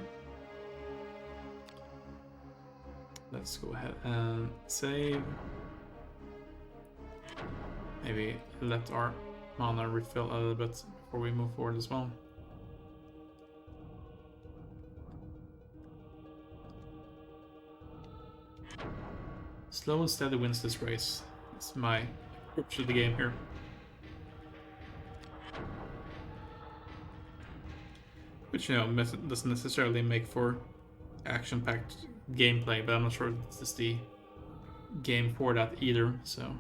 S1: Let's go ahead and save. Maybe let our mana refill a little bit before we move forward as well. Slow and steady wins this race. That's my approach to the game here. Which, you know, doesn't necessarily make for action-packed gameplay, but I'm not sure this is the game for that either, so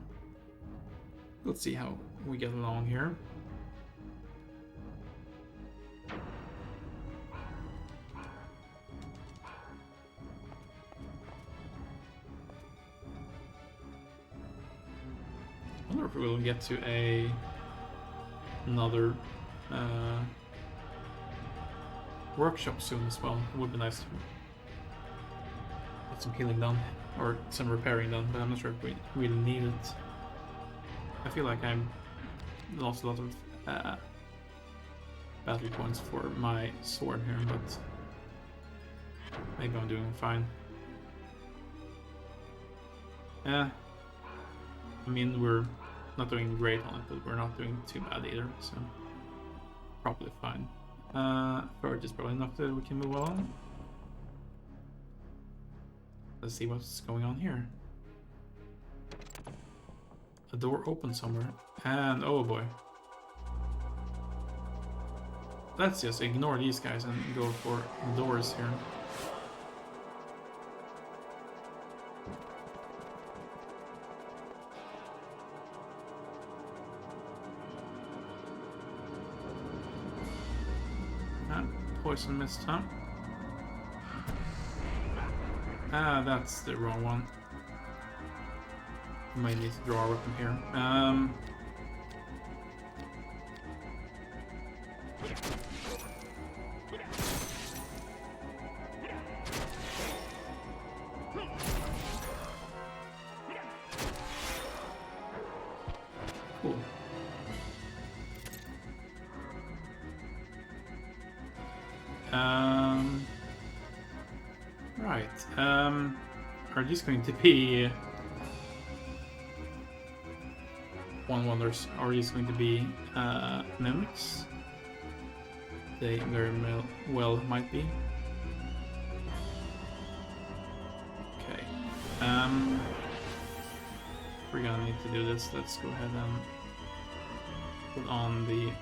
S1: let's see how we get along here. I wonder if we will get to another workshop soon as well. It would be nice to get some healing done, or some repairing done, but I'm not sure if we really need it. I feel like I'm lost a lot of battle points for my sword here, but maybe I'm doing fine. Yeah, I mean, we're not doing great on it, but we're not doing too bad either, so probably fine. Forge is probably enough that we can move on. Let's see what's going on here. A door open somewhere, and oh boy. Let's just ignore these guys and go for the doors here. Poison mist, huh? Ah, that's the wrong one. Might need to draw a weapon here. Cool. Right. Are these going to be one wonders? Are these going to be mimics? They very well might be. Okay. We're gonna need to do this. Let's go ahead and put on the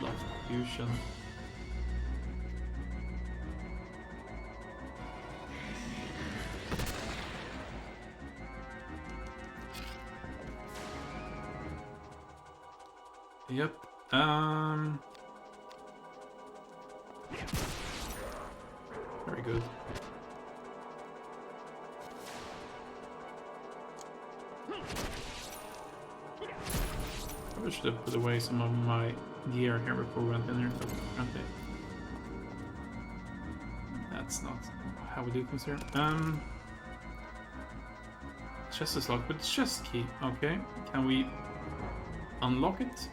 S1: loft fusion. Yep. Very good. Probably should have put away some of my gear here before we went in here. Okay. That's not how we do things here. Chest is locked with chest key. Okay. Can we unlock it?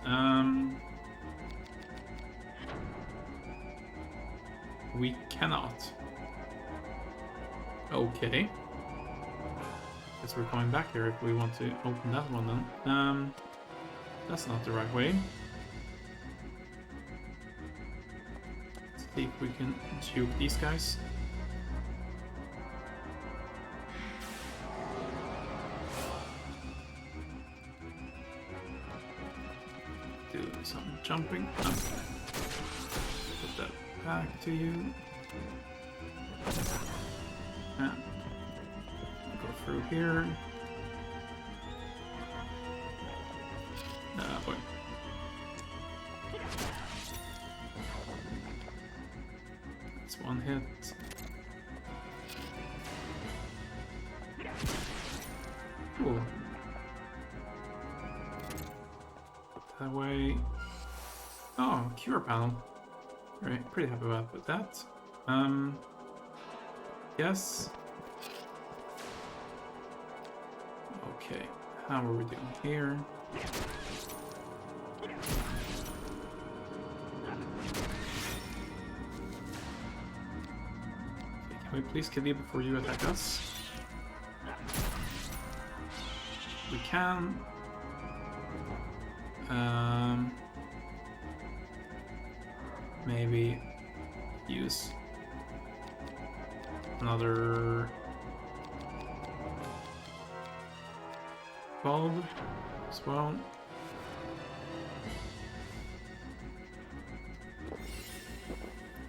S1: We cannot. Okay. Guess we're coming back here if we want to open that one then. That's not the right way. Let's see if we can juke these guys. Do some jumping. Okay. Put that back to you. And go through here. Boy. That's one hit. Cool. Put that away. Oh, cure panel. Right, pretty happy with that. Yes. Okay, how are we doing here? Can we please kill you before you attack us? We can. Maybe use another bulb as well.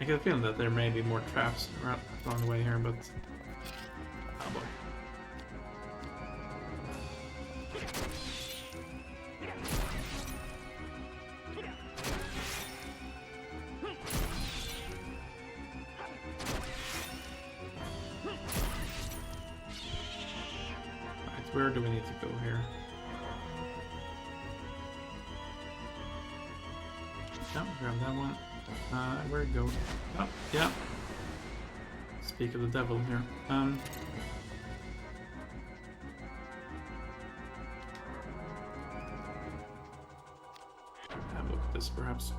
S1: I get a feeling that there may be more traps along the way here, but oh boy. Right, where do we need to go here? Yeah, grab that one. Where'd it go? Oh, yeah. Speak of the devil here. Have a look at this, perhaps.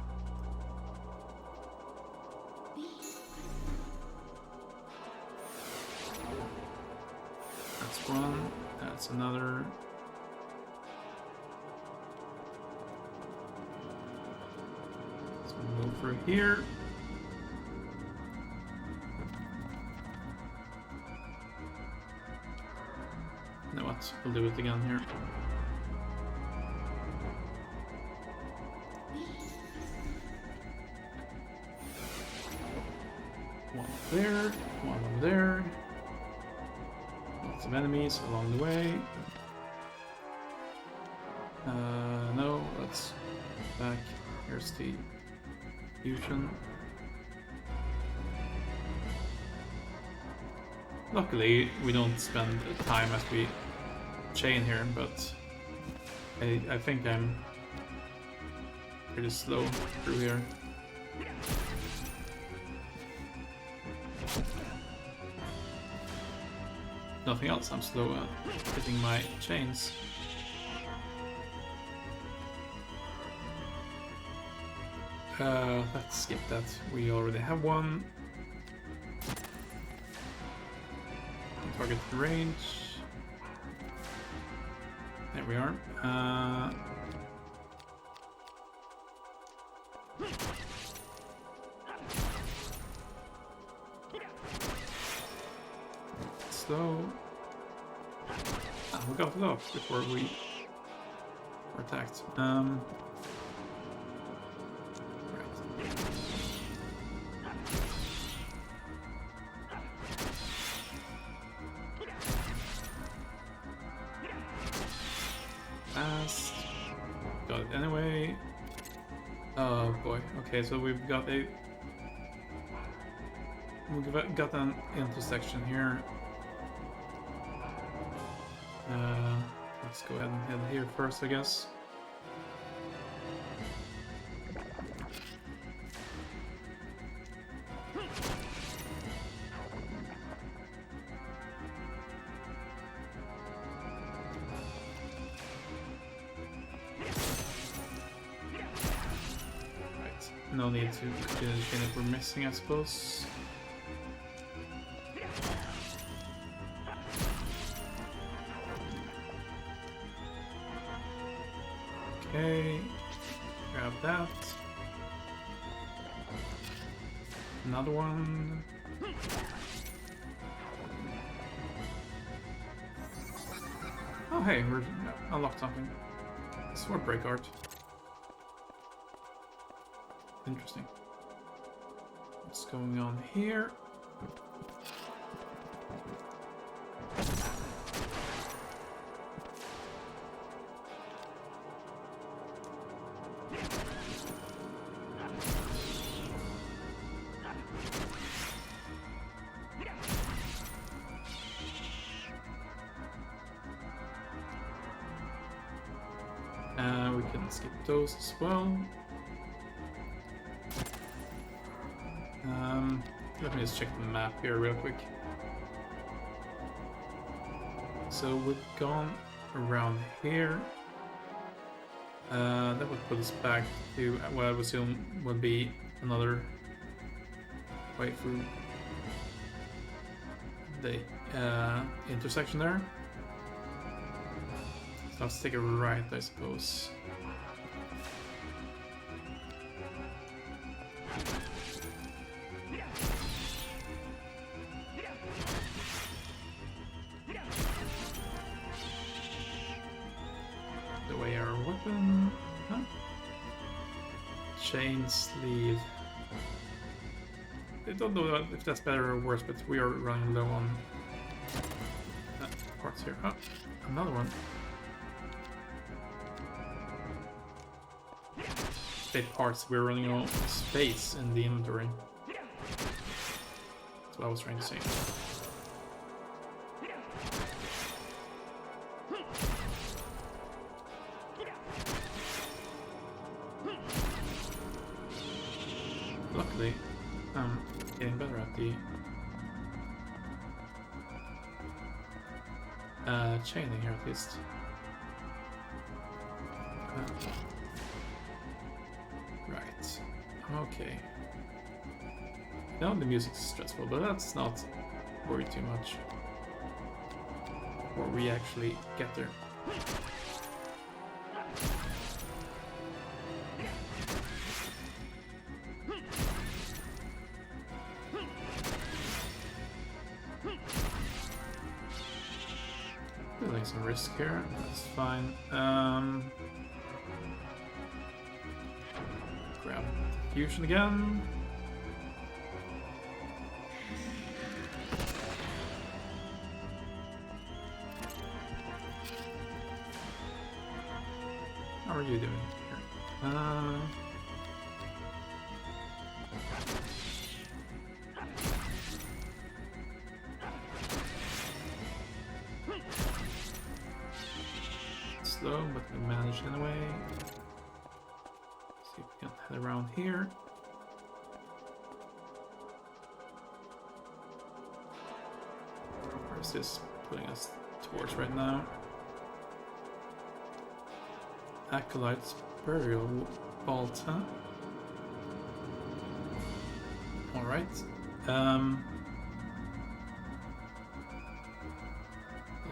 S1: That's one. That's another. So we'll go through here. You know what? We'll do it again here. One there, one over there. Lots of enemies along the way. No, let's back. Here's the fusion. Luckily, we don't spend time as we chain here, but I think I'm pretty slow through here. Nothing else, I'm slow at hitting my chains. Let's skip that. We already have one. Target range. There we are. Slow. We got it off before we were attacked. Fast. Got it anyway. Oh boy. Okay, so we've got an intersection here. Let's go ahead and head here first, I guess. Right. No need to do anything that we're missing, I suppose. Okay, grab that. Another one. Oh hey, we unlocked something. Sword break art. Interesting. What's going on here? We can skip those as well. Let me just check the map here real quick. So we've gone around here. That would put us back to what I would assume would be another way through the intersection there. So let's take a right, I suppose. The way our weapon, huh? Chain sleeve. I don't know if that's better or worse, but we are running low on parts here. Oh, another one. Parts, we're running out of space in the inventory. That's what I was trying to say. Luckily, I'm getting better at the chaining here at least. Right. Okay. Now the music's stressful, but let's not worry too much. Before we actually get there. Feeling some risk here, that's fine. Grab fusion again. How are you doing here? Slow, but we managed anyway. See if we can head around here. Where is this putting us towards right now? Acolyte's burial vault, huh? Alright. Not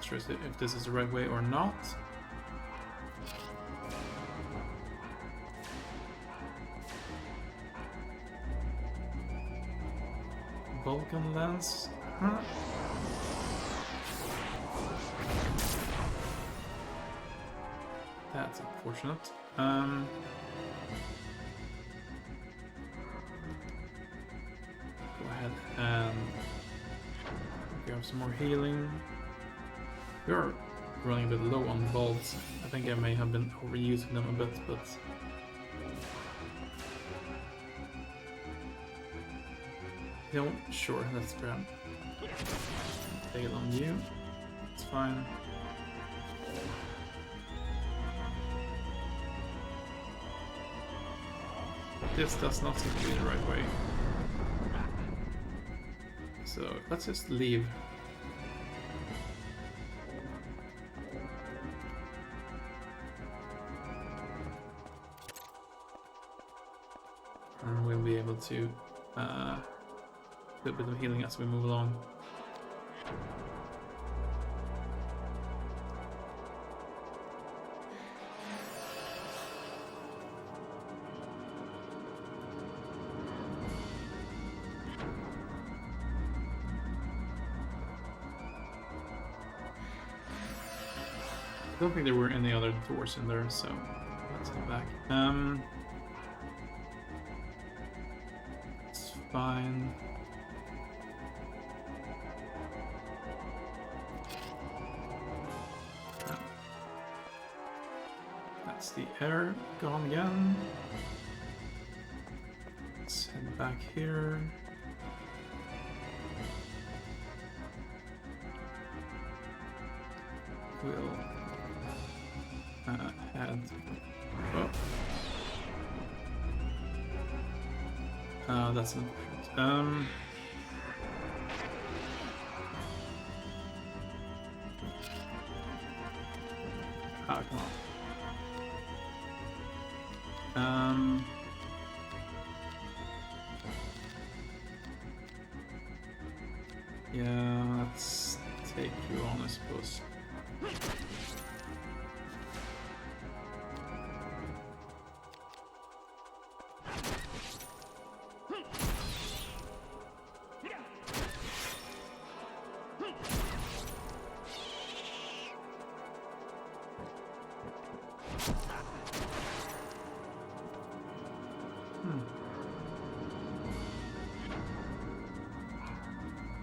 S1: sure if this is the right way or not. Vulcan lens, huh? That's unfortunate. Go ahead and grab some more healing. We are running a bit low on bolts. I think I may have been overusing them a bit, but no, sure, let's grab. Take it on you. It's fine. This does not seem to be the right way. So let's just leave. And we'll be able to do a bit of healing as we move along. I don't think there were any other doors in there, so let's go back. It's fine. That's the air gone again. Let's head back here. We'll head up. That's unfortunate. Come on. Yeah, let's take you on, I suppose.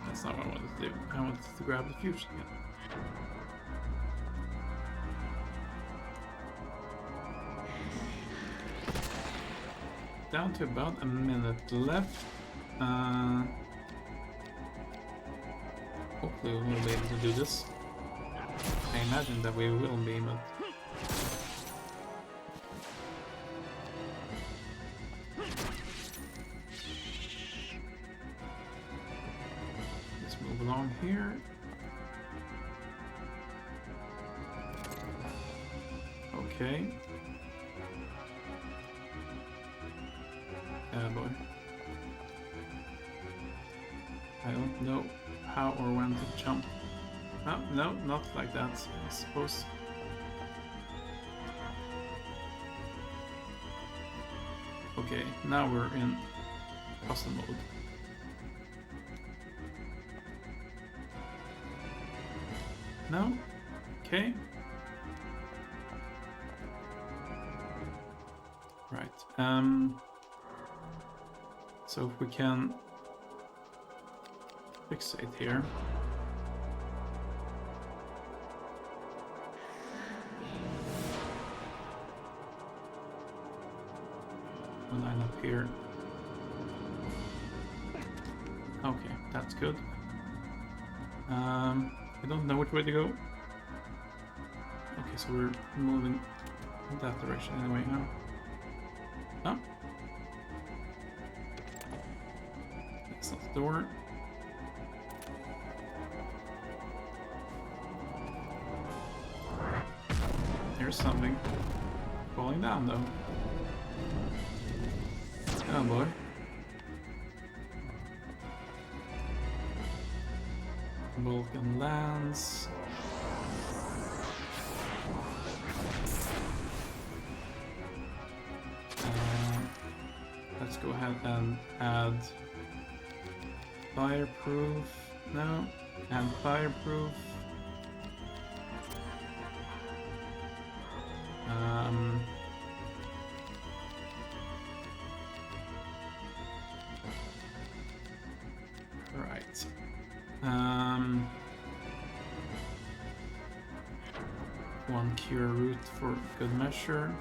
S1: That's not what I wanted to do. I wanted to grab the fusion again. Down to about a minute left. Hopefully we will be able to do this. I imagine that we will be, but down here. Okay. Oh boy. I don't know how or when to jump. Oh, no, not like that, I suppose. Okay, now we're in custom mode. No? Okay. Right. So if we can fixate here. We'll line up here. Okay, that's good. I don't know which way to go. Okay, so we're moving in that direction anyway now. Oh. That's not the door. There's something falling down though. Oh boy. Vulcan lands. Let's go ahead and add fireproof. No, add fireproof. Right. One cure route for good measure.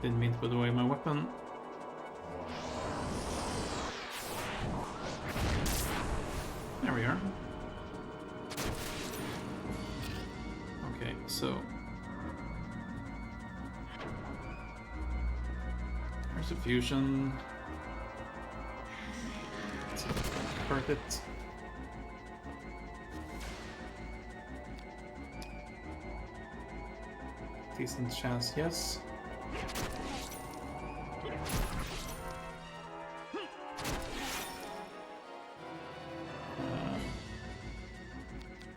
S1: Didn't mean to put away my weapon. There we are. Okay, so there's a fusion. Let's convert it. Decent chance, yes.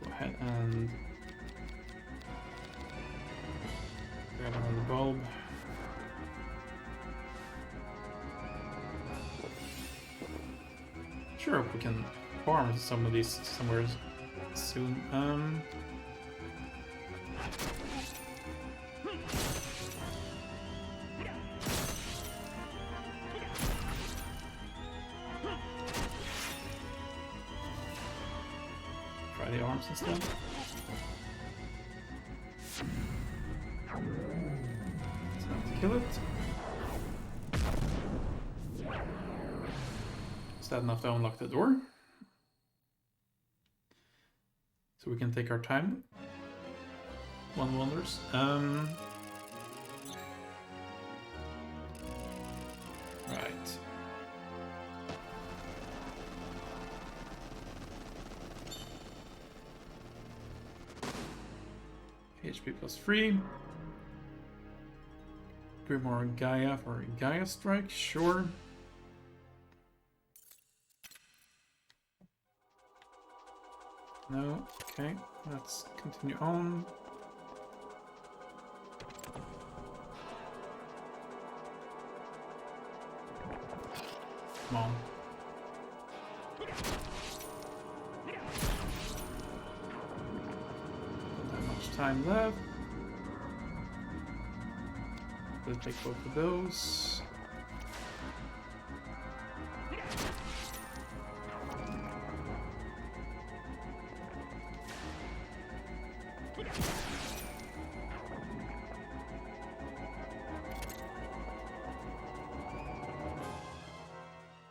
S1: Go ahead and grab another bulb. Sure, we can farm some of these somewhere soon. Try the arms instead. It's not to kill it. Is that enough to unlock the door? So we can take our time. One wonders. Right. HP plus 3. Grimoire Gaia for Gaia Strike, sure. No, okay, let's continue on. Come on. Don't have much time left. We'll take both of those.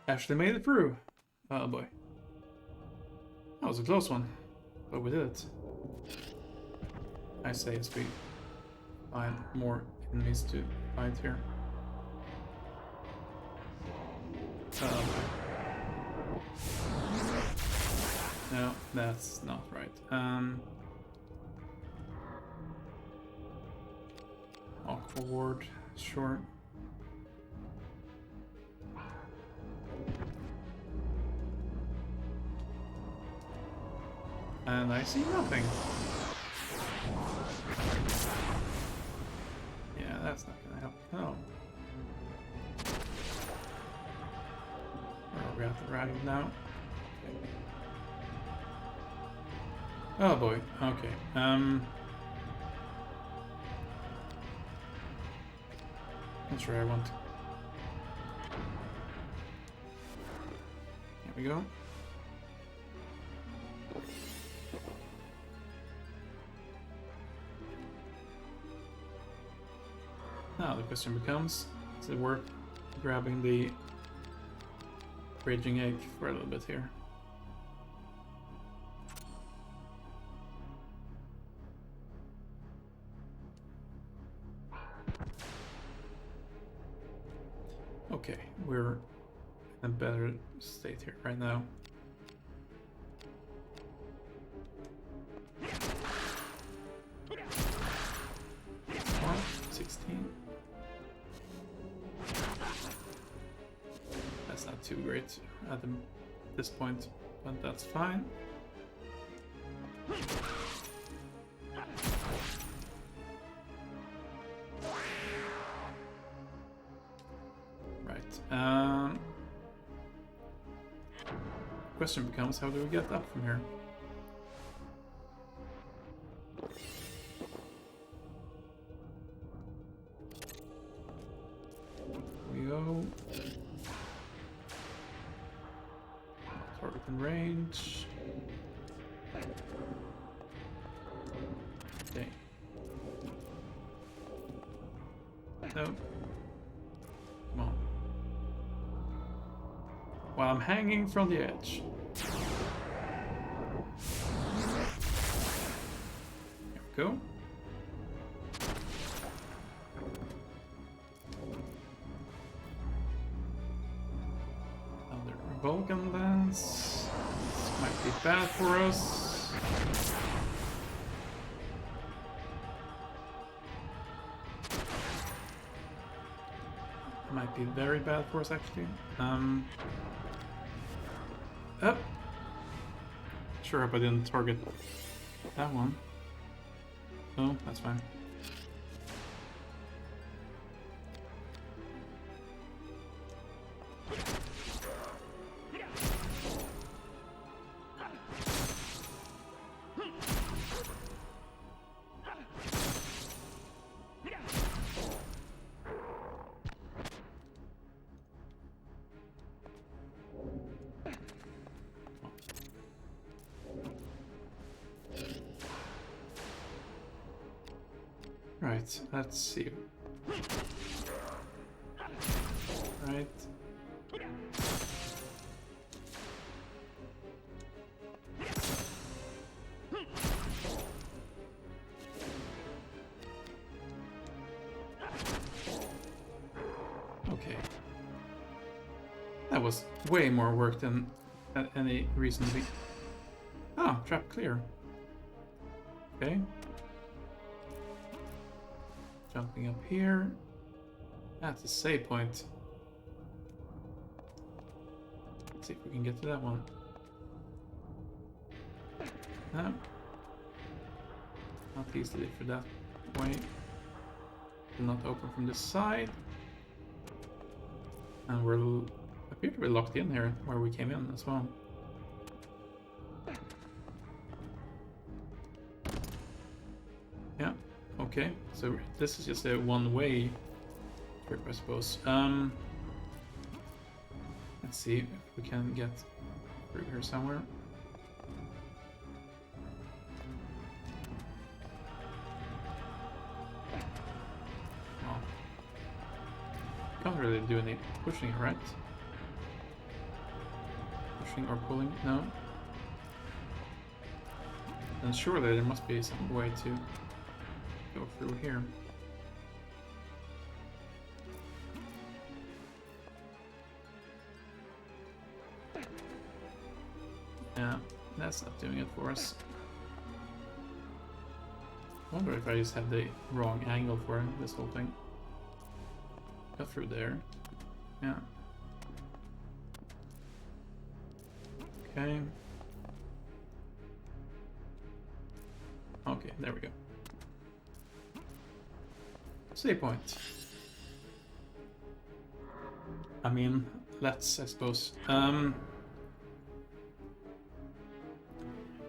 S1: Actually made it through. Oh boy. That was a close one. But we did it. I say as we find more enemies to fight here. No, that's not right. Walk forward, sure. And I see nothing. Yeah, that's not gonna help. No. Oh, we have to ride it now. Okay. Oh boy. Okay. Not sure I want. Here we go. Now the question becomes, is it worth grabbing the raging egg for a little bit here? Okay, we're in a better state here right now. 16. That's not too great at this point, but that's fine. Right. Question becomes, how do we get up from here? Here we go. Target in range. Okay. No. Come on. While I'm hanging from the edge. There we go. Another Vulcan lance. This might be bad for us. Might be very bad for us actually. Oh. Sure hope I didn't target that one. No, that's fine. Right, let's see. Right. Okay. That was way more work than any reason to be. Ah, trap clear. Okay. Jumping up here. That's a save point. Let's see if we can get to that one. No. Not easily for that way. Will not open from this side. And we're appear to be locked in here where we came in as well. Yeah. Okay, so this is just a one-way trip, I suppose. Let's see if we can get through here somewhere. Well, can't really do any pushing, right? Pushing or pulling? No. And surely there must be some way to go through here. Yeah, that's not doing it for us. I wonder if I just have the wrong angle for this whole thing. Go through there. Yeah. Okay. Okay, there we go. Save point. I mean, let's, I suppose.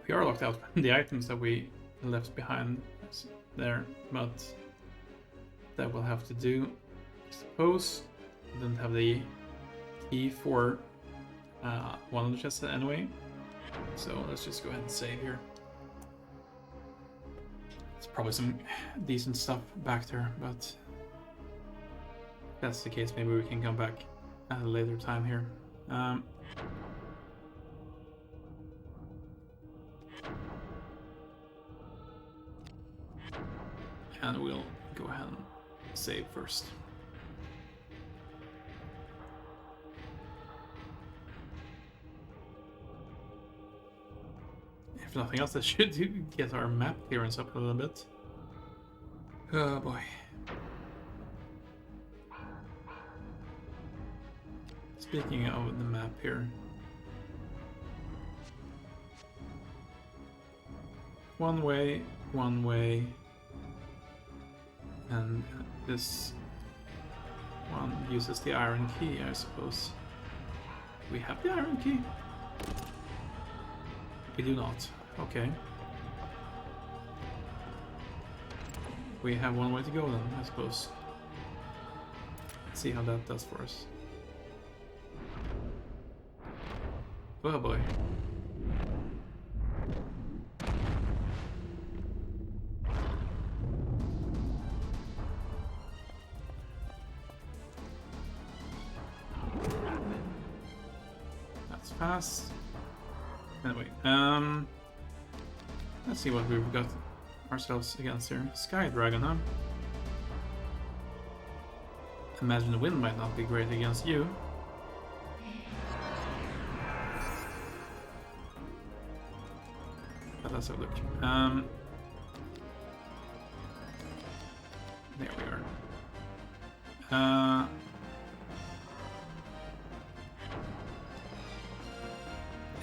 S1: We are locked out by the items that we left behind there, but that will have to do. I suppose I didn't have the key for one of the chests anyway, so let's just go ahead and save here. There's probably some decent stuff back there, but if that's the case, maybe we can come back at a later time here. And we'll go ahead and save first. If nothing else, that should get our map clearance up a little bit. Oh boy. Speaking of the map here. One way, and this one uses the iron key, I suppose. We have the iron key? We do not. Okay. We have one way to go then, I suppose. Let's see how that does for us. Oh boy. That's fast. Anyway, let's see what we've got ourselves against here. Sky Dragon, huh? Imagine the wind might not be great against you. But let's have a look. There we are.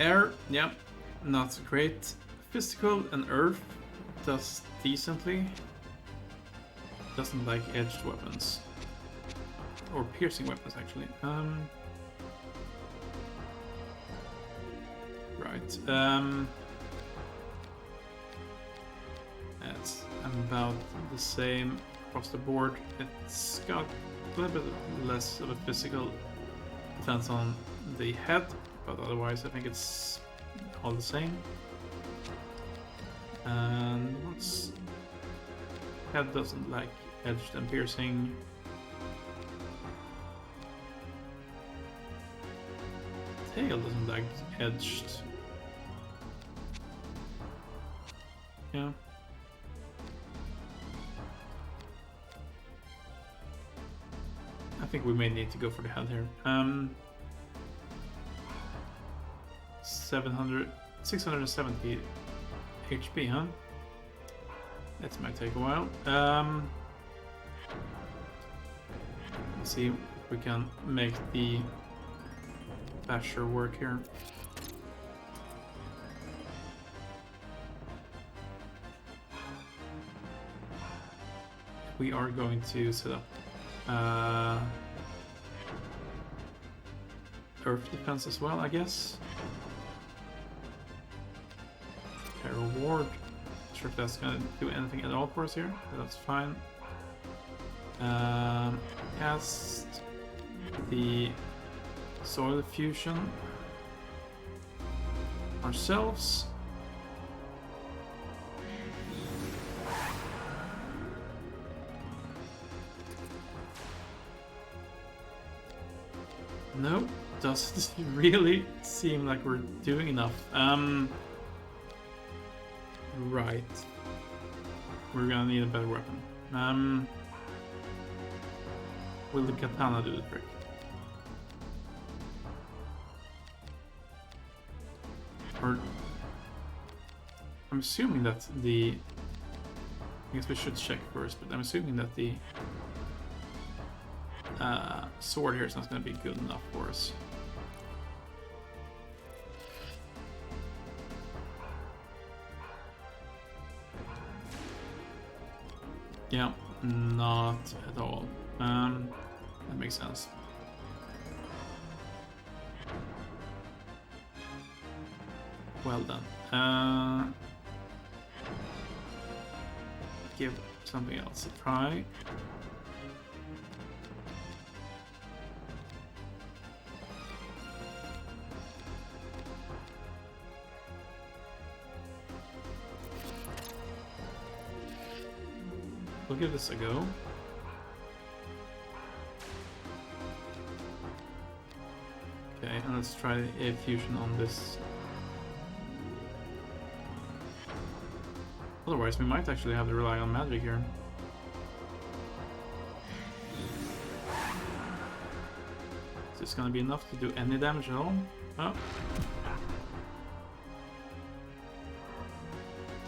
S1: Air, yeah, not so great. Physical and earth does decently. Doesn't like edged weapons. Or piercing weapons, actually. Right. That's about the same across the board. It's got a little bit less of a physical defense on the head, but otherwise I think it's all the same. And what's head doesn't like edged and piercing. Tail doesn't like edged. Yeah. I think we may need to go for the head here. 670 HP, huh? That might take a while. Let's see if we can make the basher work here. We are going to set up earth defense as well, I guess. Okay, reward. Not sure if that's gonna do anything at all for us here, but that's fine. Cast the soil fusion ourselves. No, doesn't really seem like we're doing enough. Right. We're gonna need a better weapon. Will the katana do the trick? Or assuming that the... I guess we should check first, but I'm assuming that the sword here is not going to be good enough for us. Yeah, not at all. That makes sense. Well done. Give something else a try. We'll give this a go. Okay, and let's try a fusion on this. Otherwise, we might actually have to rely on magic here. Is this gonna be enough to do any damage at all? Oh.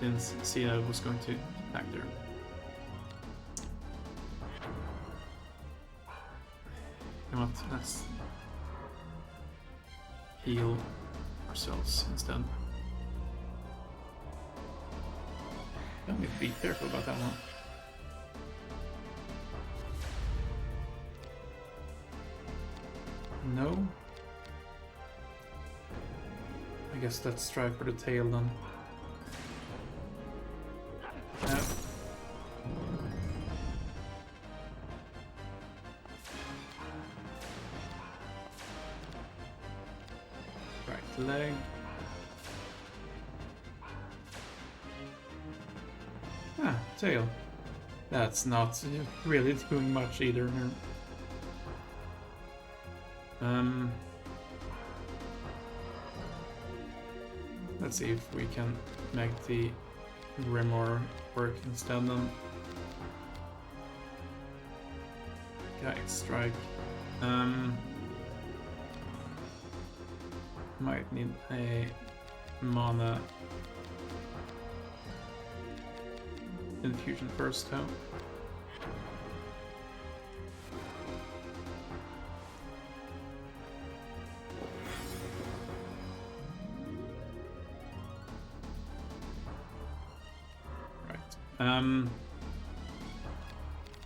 S1: Didn't see I was going to attack there. You know what? Let's heal ourselves instead. Don't need to be careful about that one. No. I guess let's try for the tail then. Right leg. Ah, tail. That's not really doing much either here. Let's see if we can make the Grimoire work instead then. Guide strike. Might need a mana infusion first though.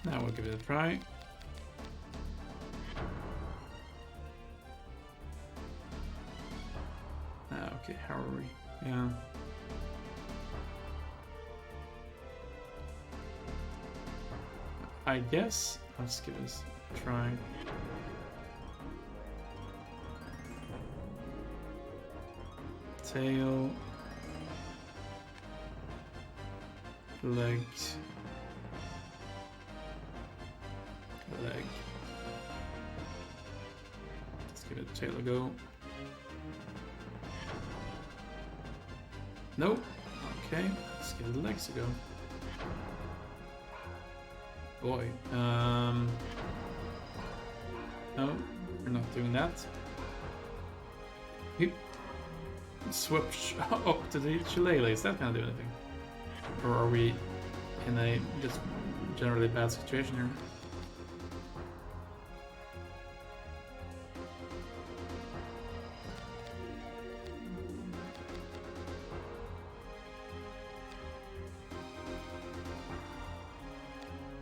S1: Now we'll give it a try. Okay, how are we? Yeah. I guess let's give this a try. Tail. Legs. Leg. Let's give it a tail a go. Nope. Okay, let's give it the legs a go. Boy. No, we're not doing that. Switch up to the shillelagh. Is that gonna do anything? Or are we in a just generally bad situation here?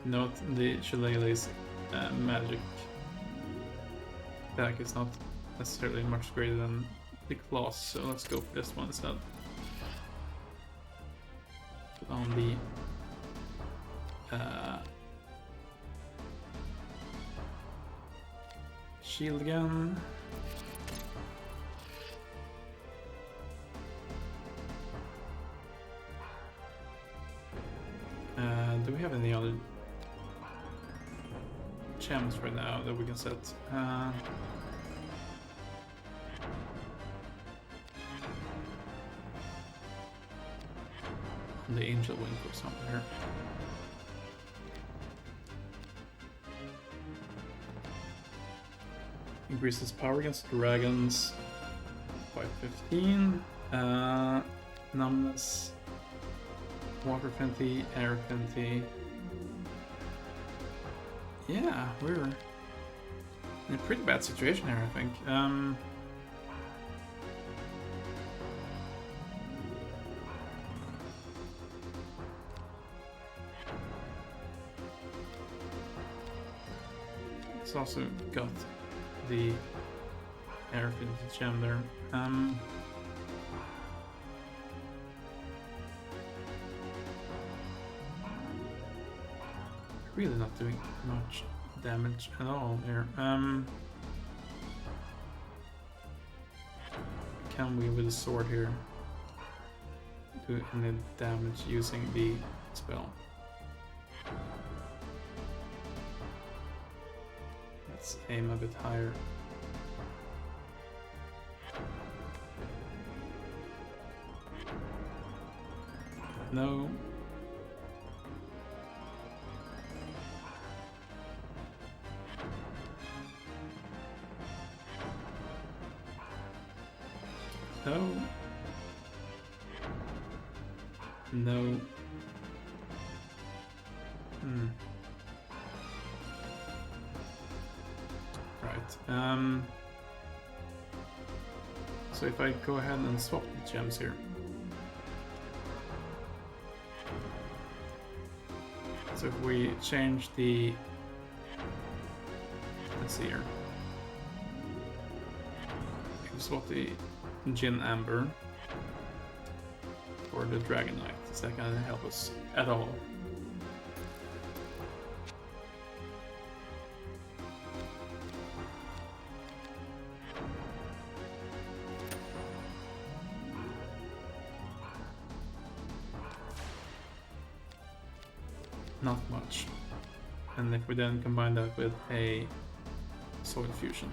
S1: Note the shillelagh's magic attack is not necessarily much greater than the claws, so let's go for this one instead. Put on the shield again. Do we have any other gems right now that we can set? The angel wing for something here. Increases power against dragons by 15. Numbness Water Fenty, Air Fenty. Yeah, we're in a pretty bad situation here, I think. It's also got the Air Fenty gem there. Really not doing much damage at all here. Can we, with a sword here, do any damage using the spell? Let's aim a bit higher. No. No. No. Right. So if I go ahead and swap the gems here. So if we change the, let's see here. If we swap the Gin Amber for the Dragon Knight, is that gonna help us at all? Not much. And if we then combine that with a Soil Fusion.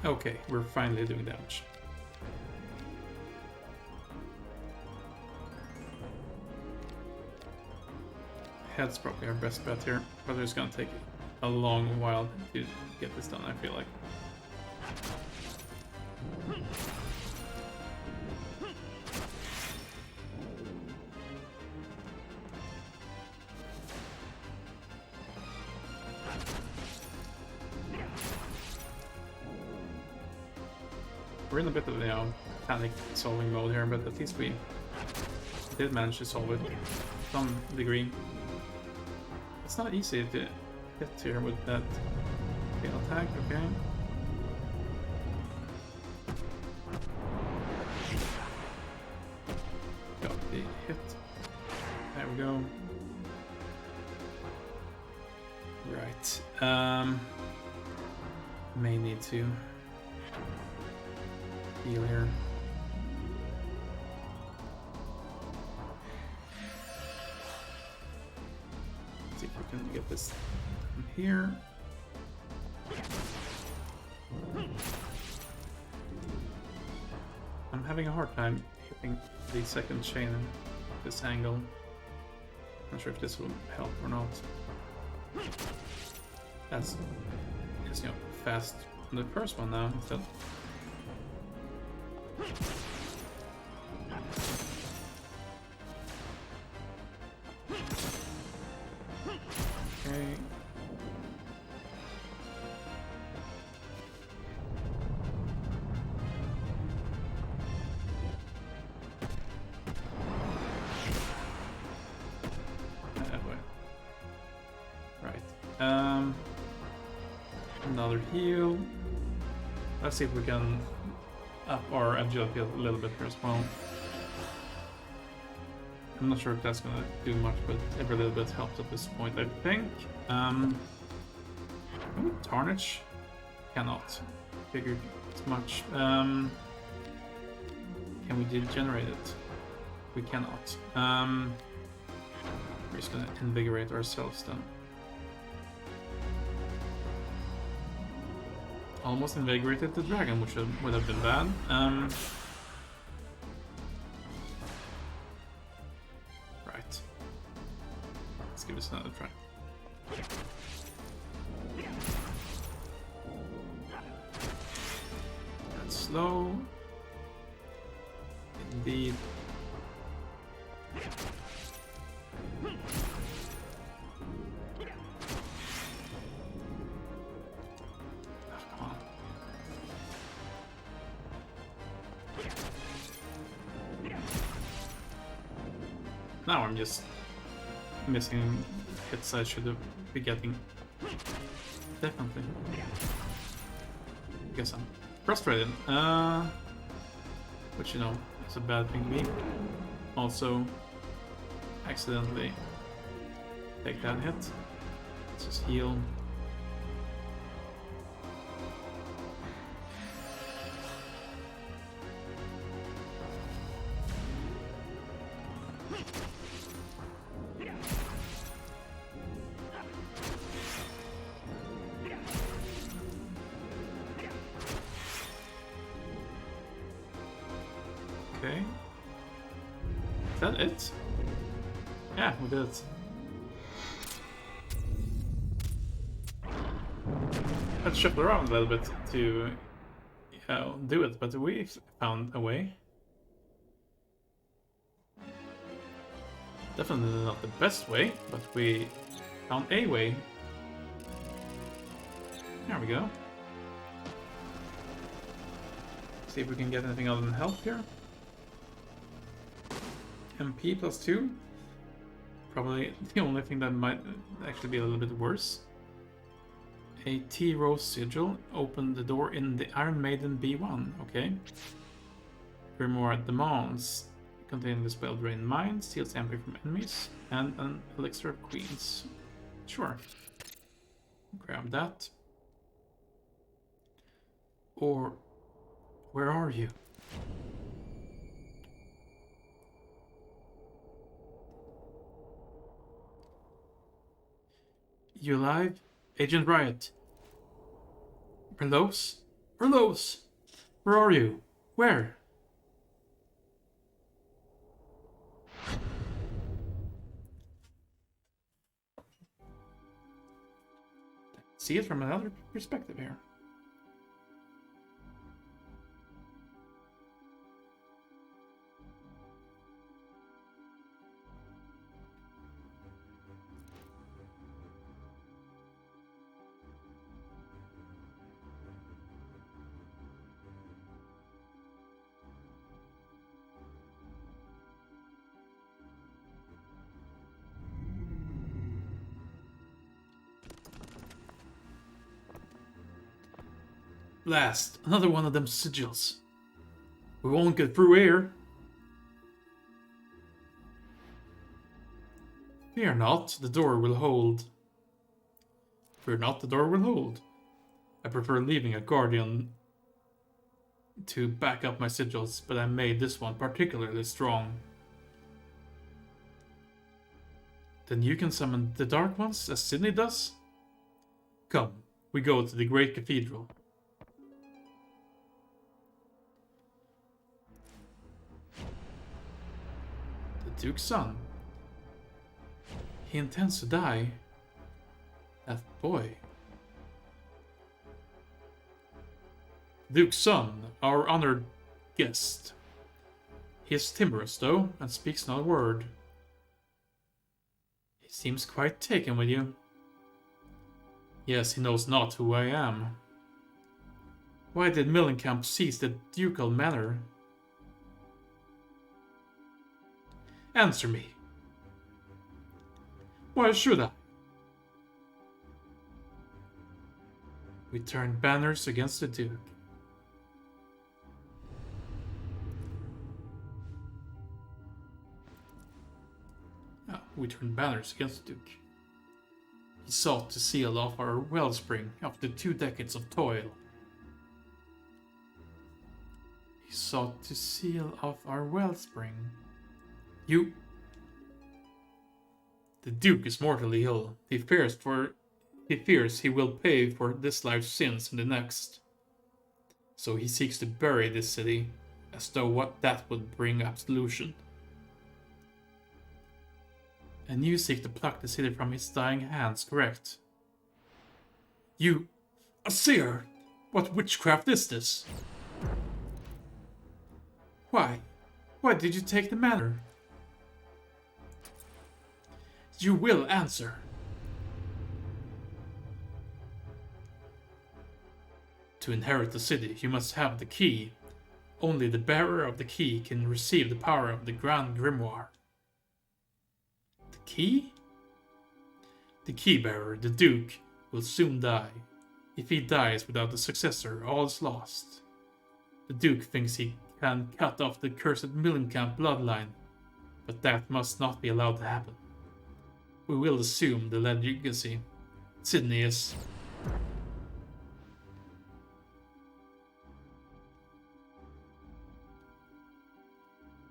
S1: Okay, we're finally doing damage. Head's probably our best bet here, but it's gonna take a long while to get this done, I feel like. We're in a bit of, you know, panic solving mode here, but at least we did manage to solve it to some degree. It's not easy to hit here with that tail attack, okay? Got the hit. There we go. Right. May need to heal here. Let's see if we can get this from here. I'm having a hard time hitting the second chain in this angle. Not sure if this will help or not. That's just, you know, fast on the first one now instead. Okay. That way. Right. Another heal. Let's see if we can up our agility a little bit here as well. I'm not sure if that's gonna do much, but every little bit helps at this point, I think. Tarnish? Cannot. Figured as much. Can we degenerate it? We cannot. We're just gonna invigorate ourselves then. Almost invigorated the dragon, which would have been bad. Right. Let's give this another try. slow. Indeed. Now I'm just missing hits I should be getting. Definitely. Guess I'm frustrated. Which, you know, is a bad thing to be. Also, accidentally take that hit. Let's just heal. Okay. Is that it? Yeah, we did it. Let's shuffle around a little bit to do it, but we found a way. Definitely not the best way, but we found a way. There we go. See if we can get anything other than health here. MP +2. Probably the only thing that might actually be a little bit worse. A T-Rose sigil. Open the door in the Iron Maiden B1. Okay. Grimoire demands. Containing the spell Drain Mind. Steals MP from enemies. And an Elixir of Queens. Sure. Grab that. Or... where are you? You alive? Agent Riot. Berlos? Berlos! Where are you? Where? See it from another perspective here. Blast! Another one of them sigils. We won't get through here. Fear not, the door will hold. Fear not, the door will hold. I prefer leaving a guardian to back up my sigils, but I made this one particularly strong. Then you can summon the Dark Ones, as Sydney does? Come, we go to the Great Cathedral. Duke's son. He intends to die. That boy. Duke's son, our honored guest. He is timorous, though, and speaks not a word. He seems quite taken with you. Yes, he knows not who I am. Why did Millenkamp seize the ducal manor? Answer me. Why should I? We turned banners against the Duke. We turned banners against the Duke. He sought to seal off our wellspring after 2 decades of toil. He sought to seal off our wellspring. You... The Duke is mortally ill. He fears he will pay for this life's sins in the next. So he seeks to bury this city, as though that would bring absolution. And you seek to pluck the city from his dying hands, correct? You... A seer! What witchcraft is this? Why? Why did you take the manor? You will answer. To inherit the city, you must have the key. Only the bearer of the key can receive the power of the Grand Grimoire. The key? The key bearer, the Duke, will soon die. If he dies without a successor, all is lost. The Duke thinks he can cut off the cursed Millenkamp bloodline, but that must not be allowed to happen. We will assume the legacy. Sydney is...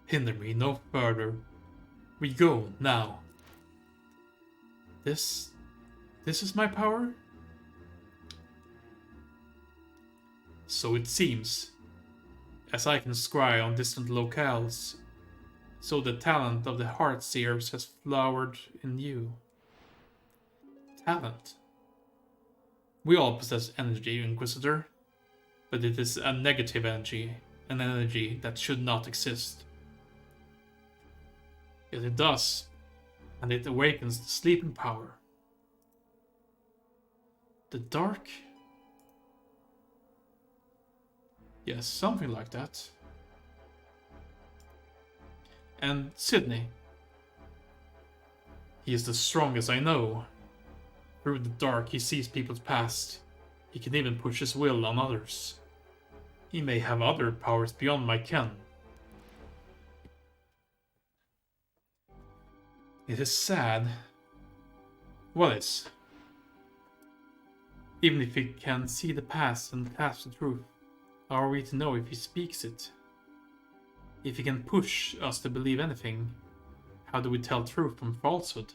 S1: Hinder me no further. We go now. This is my power? So it seems. As I can scry on distant locales, so the talent of the Heartseers has flowered in you. Talent? We all possess energy, Inquisitor, but it is a negative energy, an energy that should not exist. Yet it does, and it awakens the sleeping power. The dark? Yes, something like that. And Sydney. He is the strongest I know. Through the dark he sees people's past. He can even push his will on others. He may have other powers beyond my ken. It is sad. What is? Even if he can see the past and clasp the truth, how are we to know if he speaks it? If he can push us to believe anything, how do we tell truth from falsehood?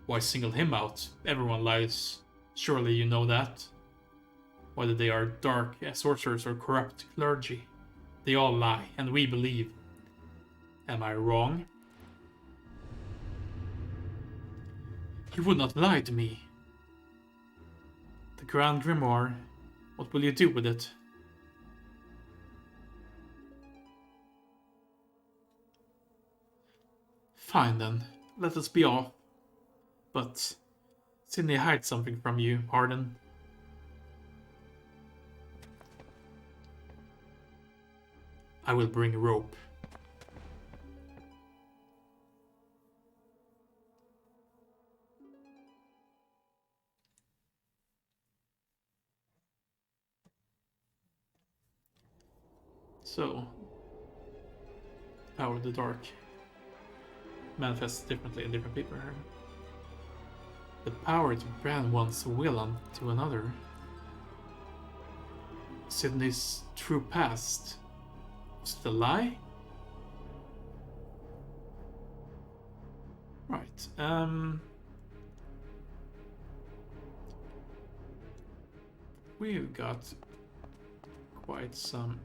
S1: Why single him out? Everyone lies. Surely you know that. Whether they are dark sorcerers or corrupt clergy, they all lie, and we believe. Am I wrong? You would not lie to me. The Grand Grimoire, what will you do with it? Fine then, let us be off. But Sydney hides something from you, pardon. I will bring rope. So, power of the dark manifests differently in different people here. The power to brand one's will onto another. Sydney's true past. Was it a lie? Right. We've got quite some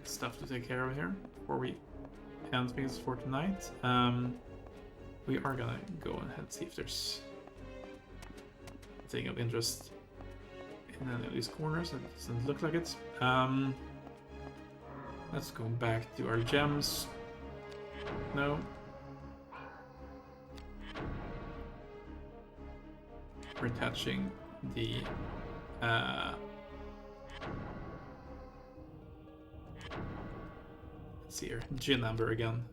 S1: stuff to take care of here before we end things for tonight. We are gonna go ahead and see if there's a thing of interest in any of these corners. It doesn't look like it. Let's go back to our gems. No. We're attaching the let's see here, Gin Amber again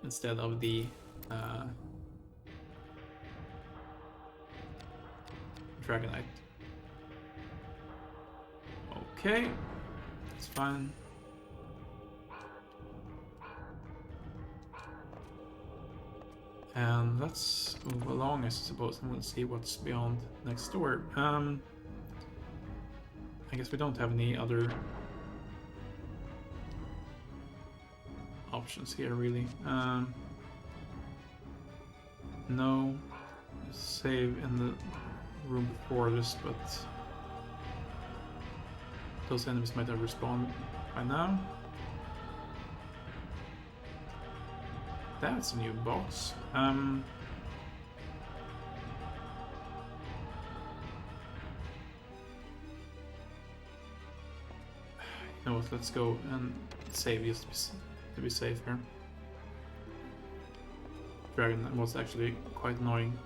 S1: instead of the Dragonite. Okay, it's fine. And let's move along, I suppose, and we'll see what's beyond next door. I guess we don't have any other options here, really. No, save in the room before this, but those enemies might have respawned by now. That's a new box. know what, let's go and save just to be safe here. Dragon was actually quite annoying.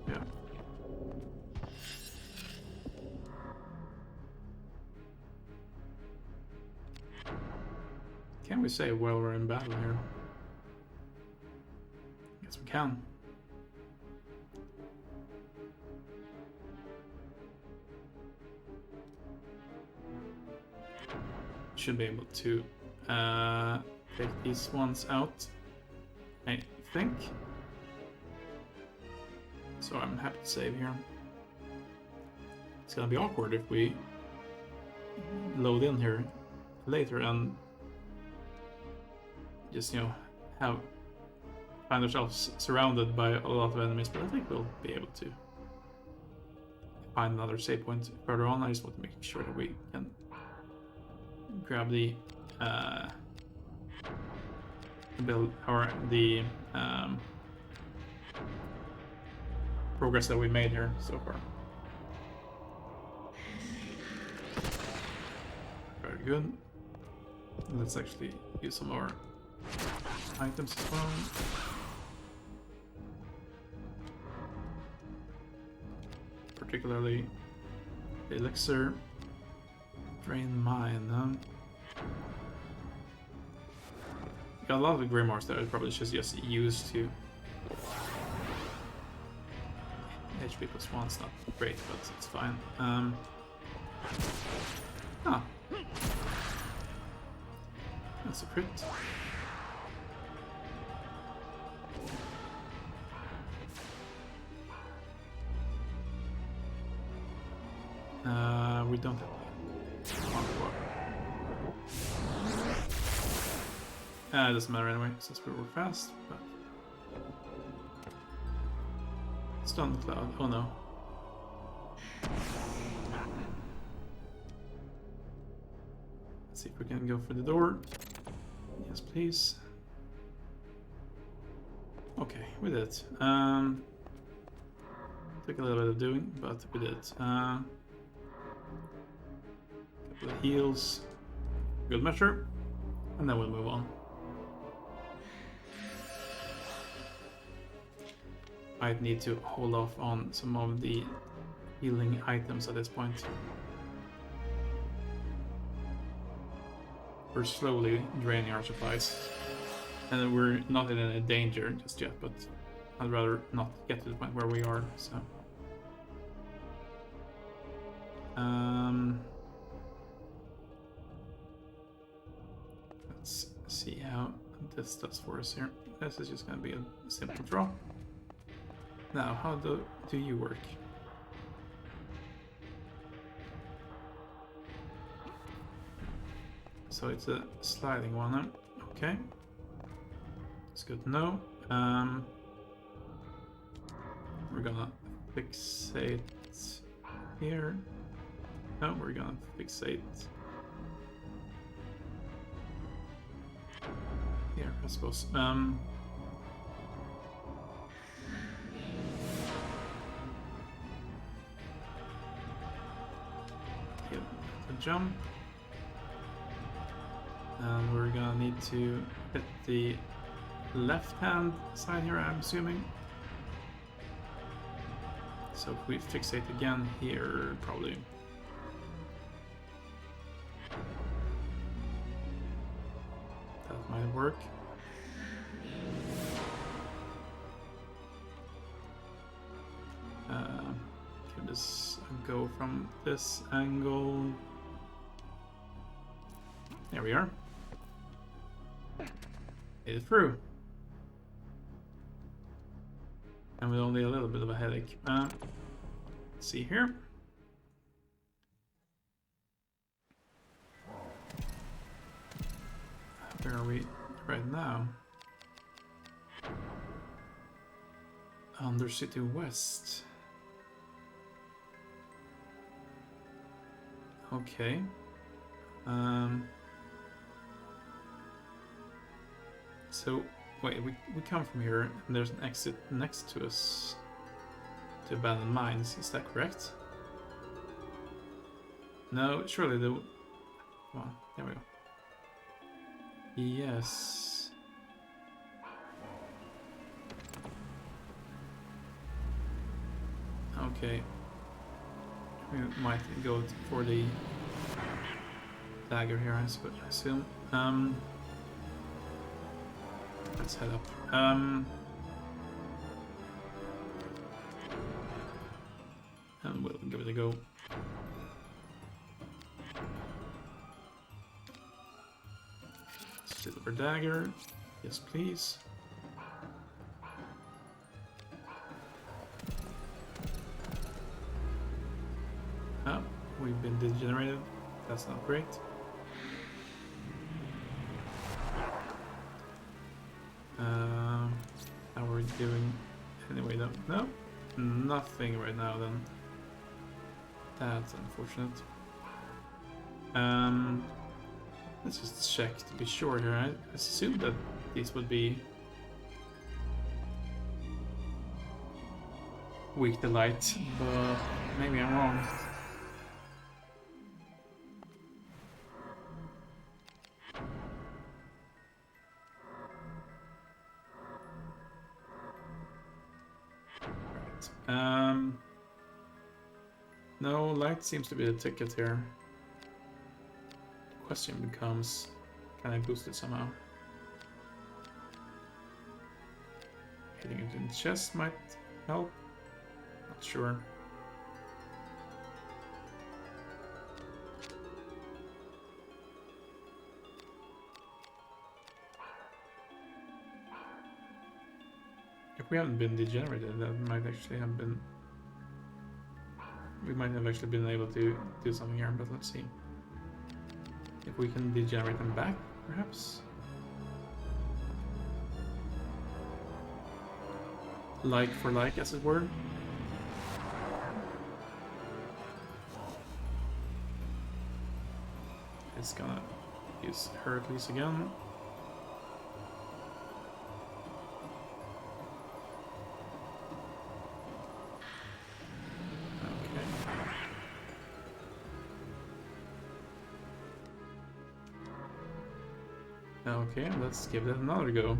S1: Yeah. Can we save while we're in battle here? Yes, we can. Should be able to take these ones out, I think. So I'm happy to save here. It's gonna be awkward if we load in here later and just, you know, find ourselves surrounded by a lot of enemies, but I think we'll be able to find another save point further on. I just want to make sure that we can grab the build or the progress that we made here so far. Very good. Let's actually use some more items as well. Particularly the elixir. Drain mine. Got a lot of grimoires that I probably should just use to HP plus 1's not great, but it's fine. That's a crit. We don't have it doesn't matter anyway, since we were fast, but stun the cloud. Oh no. Let's see if we can go for the door. Yes, please. Okay, we did it. Took a little bit of doing, but we did it. Couple of heals. Good measure. And then we'll move on. Might need to hold off on some of the healing items at this point. We're slowly draining our supplies. And we're not in any danger just yet, but I'd rather not get to the point where we are, so. Let's see how this does for us here. This is just going to be a simple drop. Now, how do you work? So it's a sliding one, huh? Okay. It's good to know. We're gonna fixate here. No, we're gonna fixate here, I suppose. Get the jump. And we're gonna need to hit the left hand side here, I'm assuming. So if we fixate again here, probably. That might work. Give this a go from this angle. There we are. Made it through. And with only a little bit of a headache. Let's see here. Where are we right now? Undercity West. Okay. So Wait, we come from here, and there's an exit next to us to abandoned mines. Is that correct? No, surely the... Come on, there we go. Yes. Okay. We might go for the dagger here, I assume. Let's head up. And we'll give it a go. Silver dagger. Yes, please. Oh, we've been degenerated. That's not great. How are we doing anyway though? No? Nothing right now then. That's unfortunate. Let's just check to be sure here. I assume that these would be weak to light, but maybe I'm wrong. No, light seems to be the ticket here. The question becomes, can I boost it somehow? Hitting it in the chest might help. Not sure. If we haven't been degenerated, that might actually have been... We might have actually been able to do something here, but let's see. If we can degenerate them back, perhaps? Like for like, as it were. It's gonna use Heracles again. Okay, let's give that another go.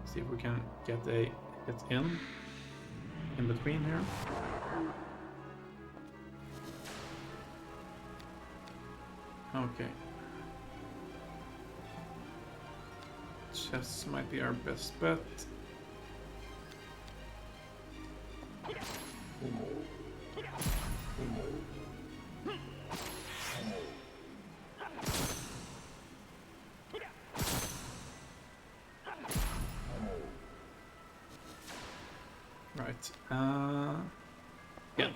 S1: See if we can get a hit in between here. Okay. Chests might be our best bet. Right. Yeah.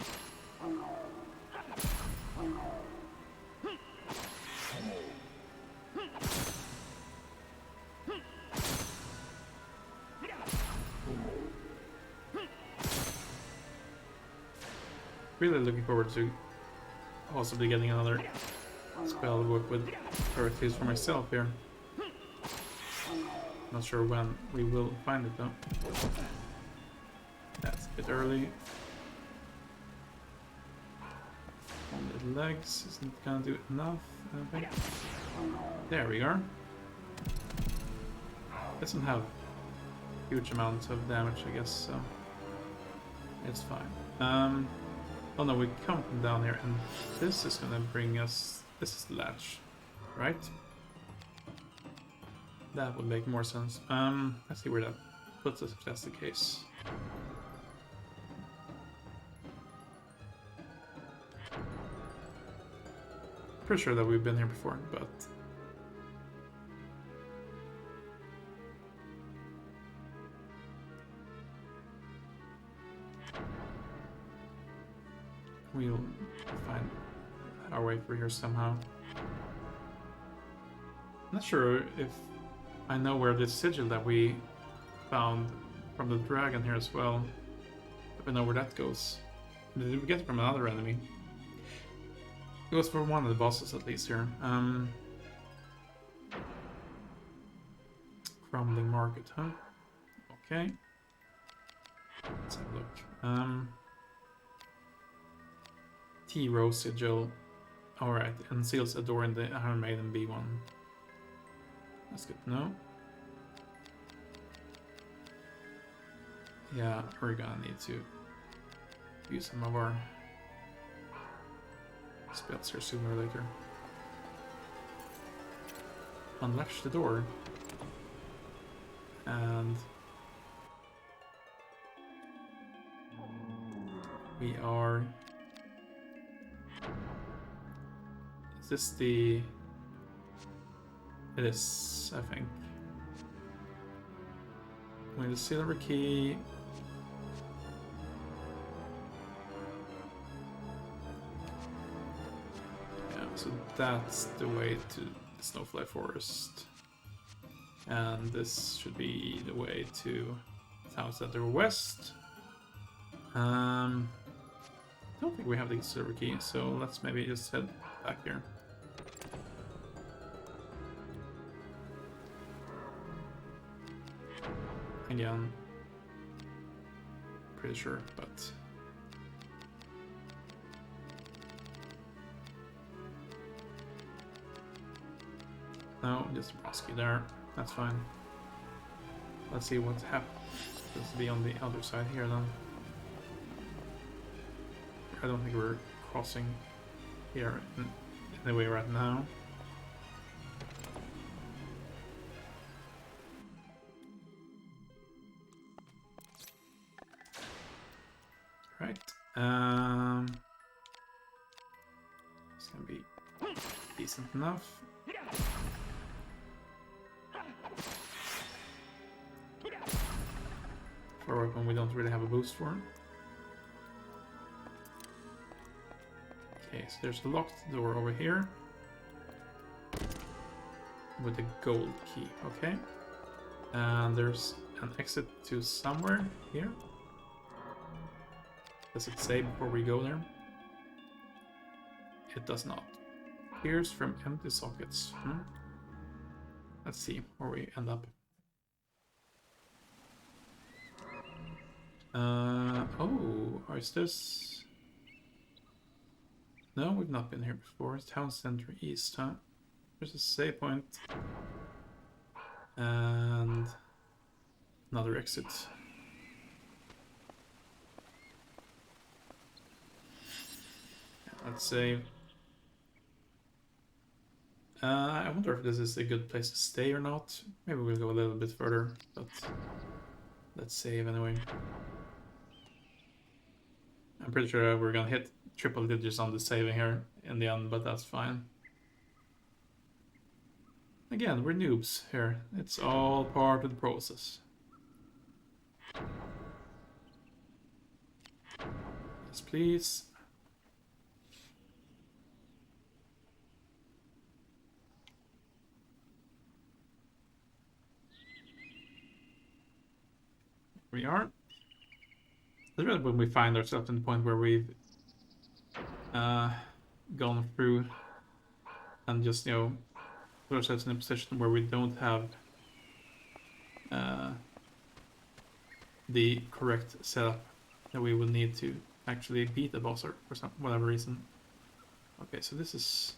S1: Really looking forward to possibly getting another spell to work with Heracles for myself here. Not sure when we will find it though. That's a bit early. Only the legs isn't gonna do enough, I think. There we are. Doesn't have huge amounts of damage, I guess, so it's fine. Oh no, we come from down here, and this is gonna bring us... This is the latch, right? That would make more sense. Let's see where that puts us if that's the case. Pretty sure that we've been here before, but... We'll find our way through here somehow. Not sure if I know where this sigil that we found from the dragon here as well. If I know where that goes. Did we get it from another enemy? It goes for one of the bosses at least here. Crumbling market, huh? Okay. Let's have a look. T-Row sigil. Alright, and seals a door in the Iron Maiden B1. That's good to know. Yeah, we're gonna need to use some of our spells here sooner or later. Unlatch the door. And we are... Is this the... It is, I think. With the silver key... Yeah, so that's the way to the Snowfly Forest. And this should be the way to Town Center West. I don't think we have the silver key, so let's maybe just head back here. Again, pretty sure, but no, just a Brosky there. That's fine. Let's see what happens to be on the other side here then. I don't think we're crossing here in any way right now. Right. It's gonna be decent enough. For a weapon we don't really have a boost for. Okay, so there's a locked door over here with a gold key. Okay, and there's an exit to somewhere here. Does it say before we go there? It does not. Pierce from empty sockets. Let's see where we end up. Oh, is this... No, we've not been here before. Town Center East, huh? There's a save point. And... another exit. Let's save. I wonder if this is a good place to stay or not. Maybe we'll go a little bit further, but... let's save anyway. I'm pretty sure we're gonna hit triple digits on the saving here in the end, but that's fine. Again, we're noobs here. It's all part of the process. Yes, please. We are. It's really when we find ourselves in the point where we've gone through and just, you know, put ourselves in a position where we don't have the correct setup that we will need to actually beat the boss or for some whatever reason. Okay, so this is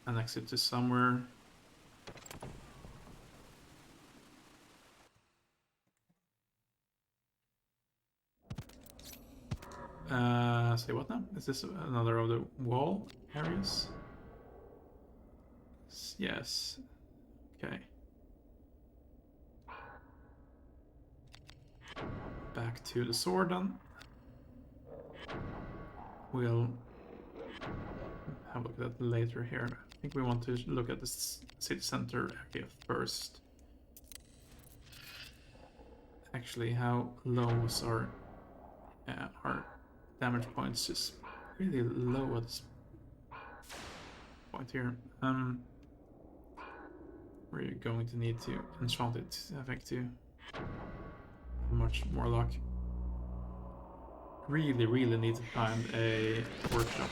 S1: an exit to somewhere. Say what now? Is this another of the wall areas? Yes. Okay. Back to the sword then. We'll have a look at that later here. I think we want to look at the city center area first. Actually, how low was our damage points? Just really low at this point here. We're going to need to enchant it, I think, to have much more luck. Really need to find a workshop.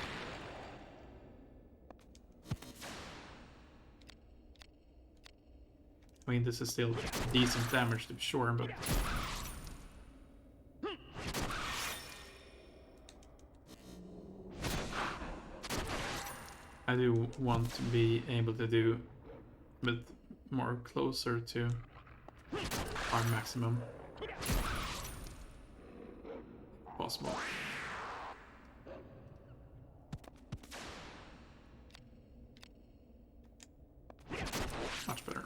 S1: I mean, this is still decent damage to be sure, but... I do want to be able to do a bit more closer to our maximum possible. Much better.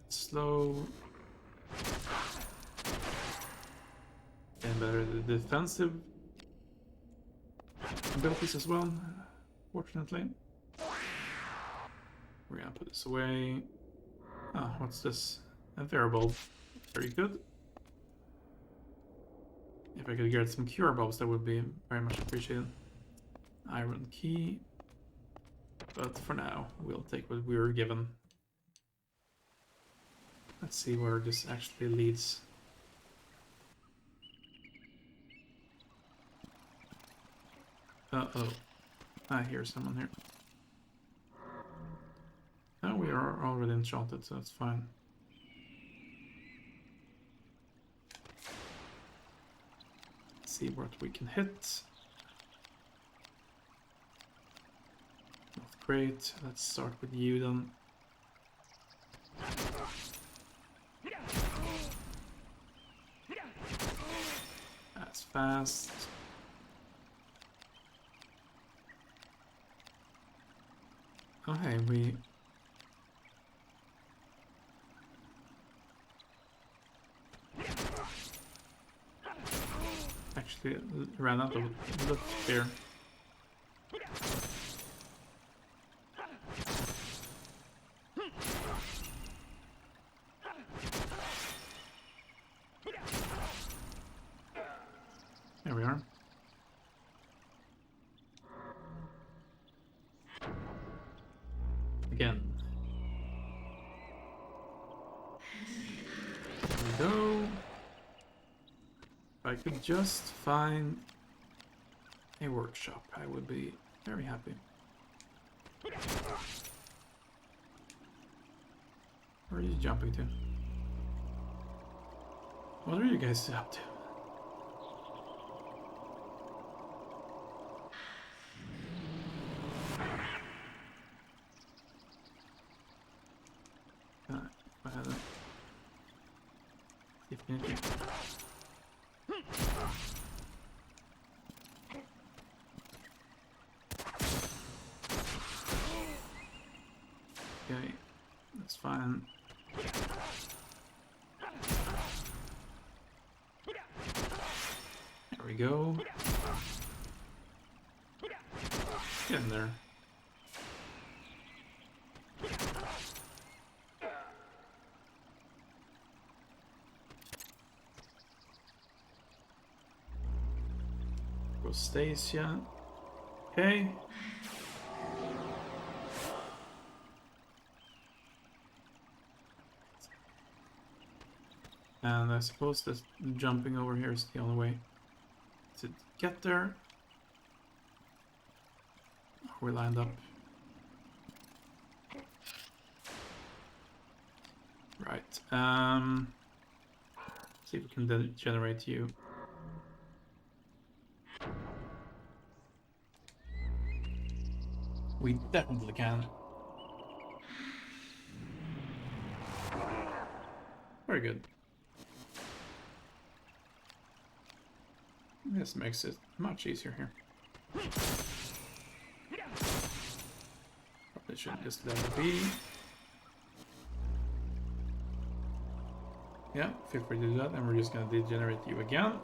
S1: Slow. And better the defensive abilities as well, fortunately. We're gonna put this away. Oh, what's this? A variable. Very good. If I could get some cure buffs, that would be very much appreciated. Iron key. But for now, we'll take what we were given. Let's see where this actually leads. Uh-oh. I hear someone here. Oh, we are already enchanted, so that's fine. Let's see what we can hit. Not great. Let's start with you then. That's fast. Oh hey, we... actually ran out of look here. There we are. Again. There we go. If I could just find a workshop, I would be very happy. Where are you jumping to? What are you guys up to? Definitely. Okay, that's fine. There we go. Get in there. Stacia. Okay. And I suppose that jumping over here is the only way to get there. We're lined up. Right. See if we can then generate you. We definitely can. Very good. This makes it much easier here. Probably should just let it be. Yeah, feel free to do that, and we're just gonna degenerate you again.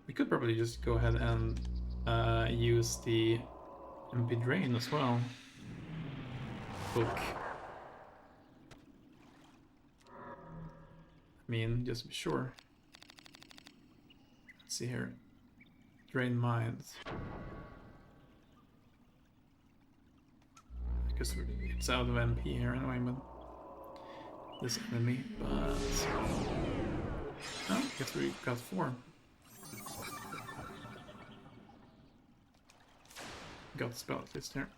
S1: We could probably just go ahead and use the MP drain as well. Book. I mean, just to be sure. Let's see here. Drain minds. Because it's out of MP here anyway, but this enemy, but oh, I guess we got 4. Got the spell at least there.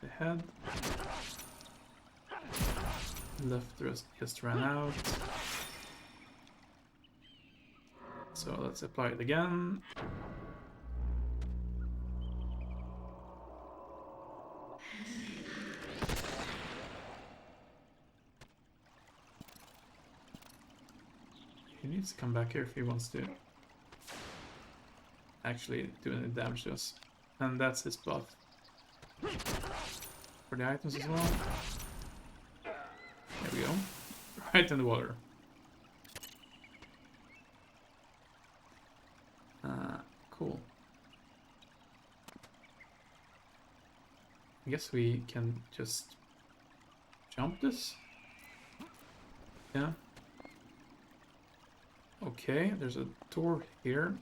S1: The head. Left just ran out. So let's apply it again. He needs to come back here if he wants to actually do any damage to us. And that's his buff. For the items as well. There we go. Right in the water. Cool. I guess we can just jump this. Yeah. Okay, there's a door here.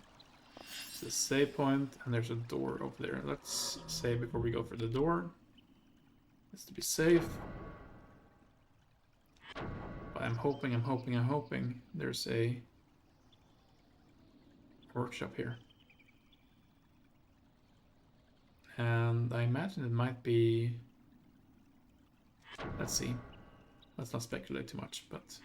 S1: It's a save point, and there's a door over there. Let's save before we go for the door. Just to be safe. But I'm hoping there's a workshop here. And I imagine it might be... Let's see. Let's not speculate too much, but...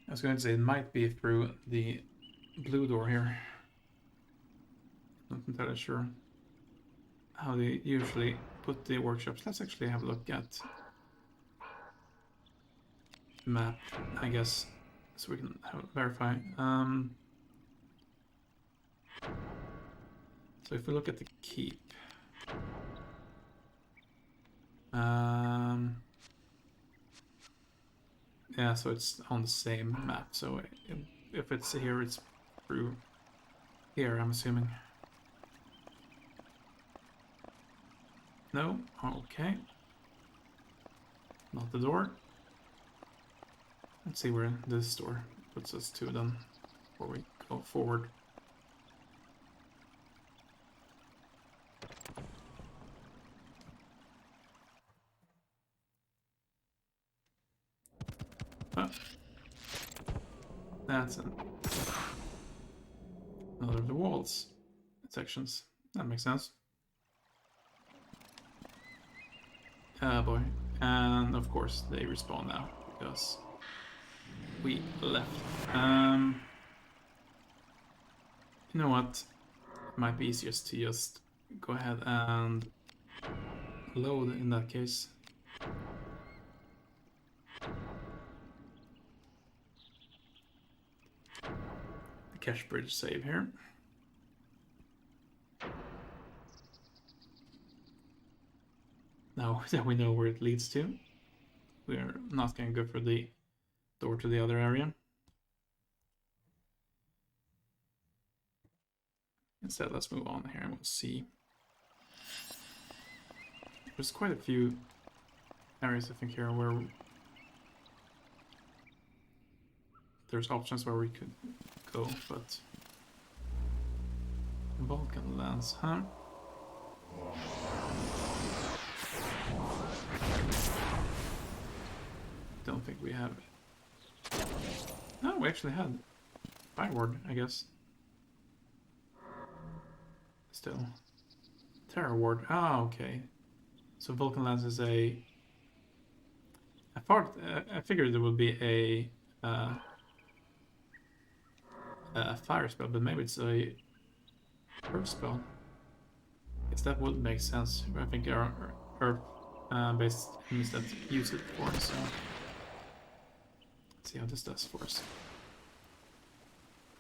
S1: I was going to say it might be through the blue door here. Not entirely sure how they usually put the workshops. Let's actually have a look at the map, I guess, so we can verify. So if we look at the keep, yeah, so it's on the same map. So if it's here, it's through here, I'm assuming. No? Okay. Not the door. Let's see where this door puts us to then, before we go forward. Oh. That's another of the walls sections. That makes sense. Oh boy. And of course they respawn now because we left. You know what? It might be easiest to just go ahead and load in that case. The cache bridge save here. Now that we know where it leads to, we're not going to go for the door to the other area. Instead, let's move on here and we'll see. There's quite a few areas, I think, here where there's options where we could go, but Vulcan lands, huh? Don't think we have it. No, we actually had Fire Ward, I guess. Still. Terror Ward. Ah, okay. So Vulcan Lance is a... I figured there would be a fire spell, but maybe it's a earth spell. I guess that would make sense. I think there are earth-based enemies that use it for us, so... Let's see how this does for us.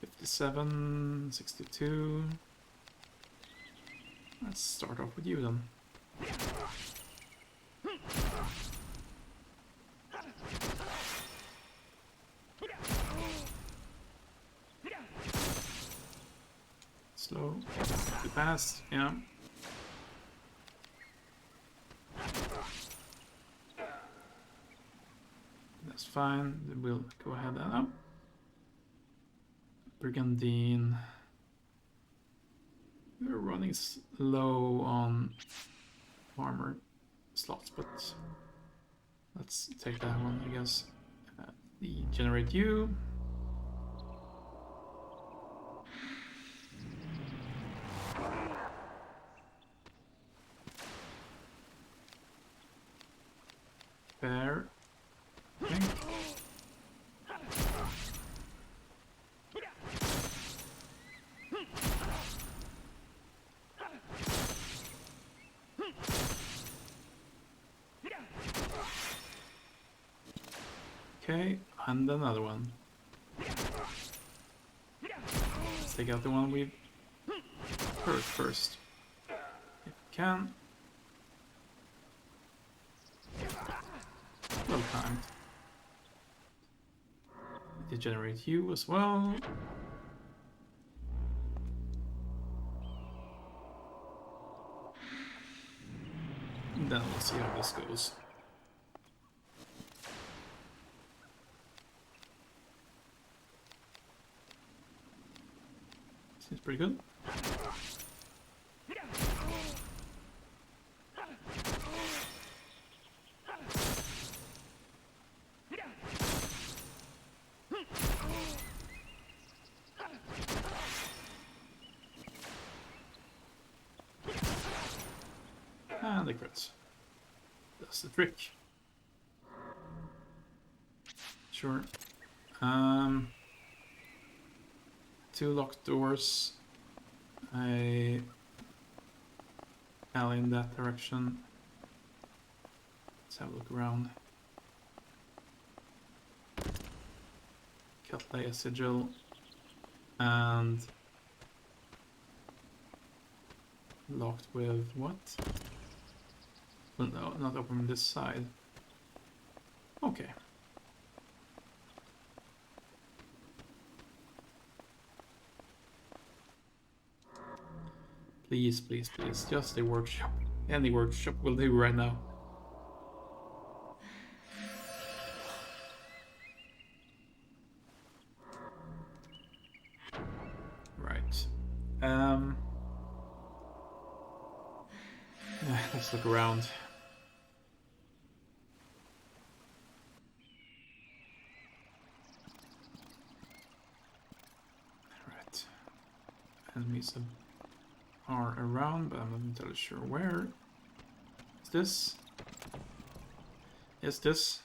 S1: 57, 62... Let's start off with you then. Slow, too fast, yeah. fine. We'll go ahead and up. Brigandine. We're running low on armor slots, but let's take that one, I guess. The generate you. Fair. Okay. Okay, and another one. Let's take out the one we've hurt first. If we can. Well timed. Degenerate you as well. And then we'll see how this goes. Seems pretty good. And the crits. That's the trick. Sure. 2 locked doors. I alley in that direction. Let's have a look around. Catlay a sigil and locked with what? Well, no, not open this side. Okay. Please, please, please, just a workshop. Any workshop will do right now. Right. Let's look around. Right. Enemies are around, but I'm not entirely sure where. Is this? Is this?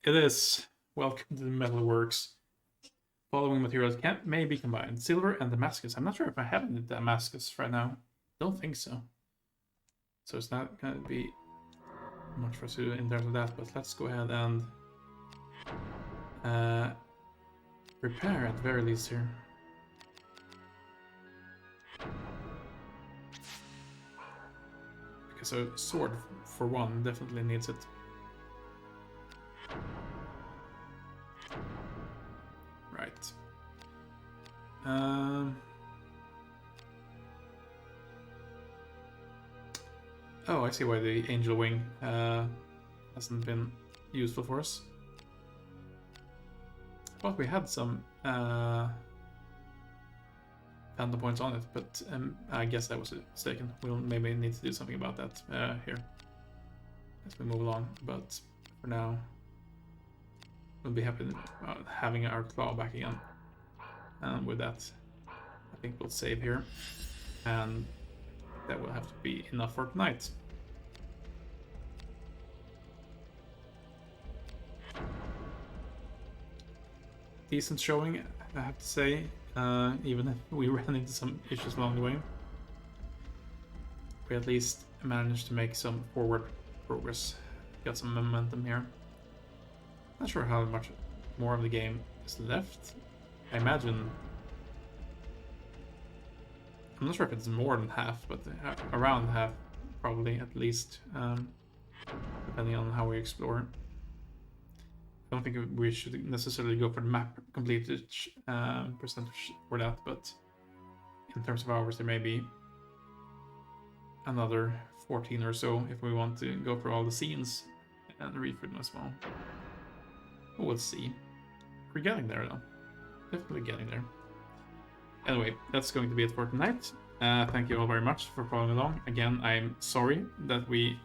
S1: It is. Welcome to the Metalworks. Following materials may be combined. Silver and Damascus. I'm not sure if I have any Damascus right now. Don't think so. So it's not going to be much for us to do in terms of that, but let's go ahead and repair at the very least here. Because a sword, for one, definitely needs it. Right. Oh, I see why the Angel Wing hasn't been useful for us. But we had some Phantom points on it, but I guess I was mistaken. We'll maybe need to do something about that here as we move along. But for now, we'll be happy having our claw back again. And with that, I think we'll save here. And that will have to be enough for tonight. Decent showing, I have to say, even if we ran into some issues along the way. We at least managed to make some forward progress. Got some momentum here. Not sure how much more of the game is left. I imagine... I'm not sure if it's more than half, but around half, probably, at least, depending on how we explore. I don't think we should necessarily go for the map completed percentage for that, but in terms of hours, there may be another 14 or so if we want to go for all the scenes And read through them as well. We'll see. We're getting there, though. Definitely getting there. Anyway, that's going to be it for tonight. Thank you all very much for following along. Again, I'm sorry that we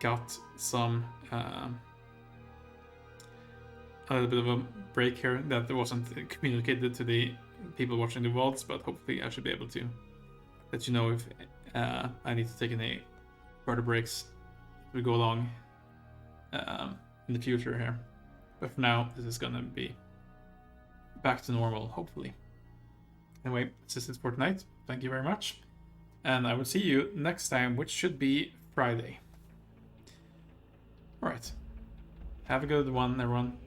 S1: got some a little bit of a break here that wasn't communicated to the people watching the VODs, but hopefully I should be able to let you know if I need to take any further breaks as we go along in the future here. But for now, this is gonna be back to normal, hopefully. Anyway, this is it for tonight. Thank you very much. And I will see you next time, which should be Friday. Alright. Have a good one, everyone.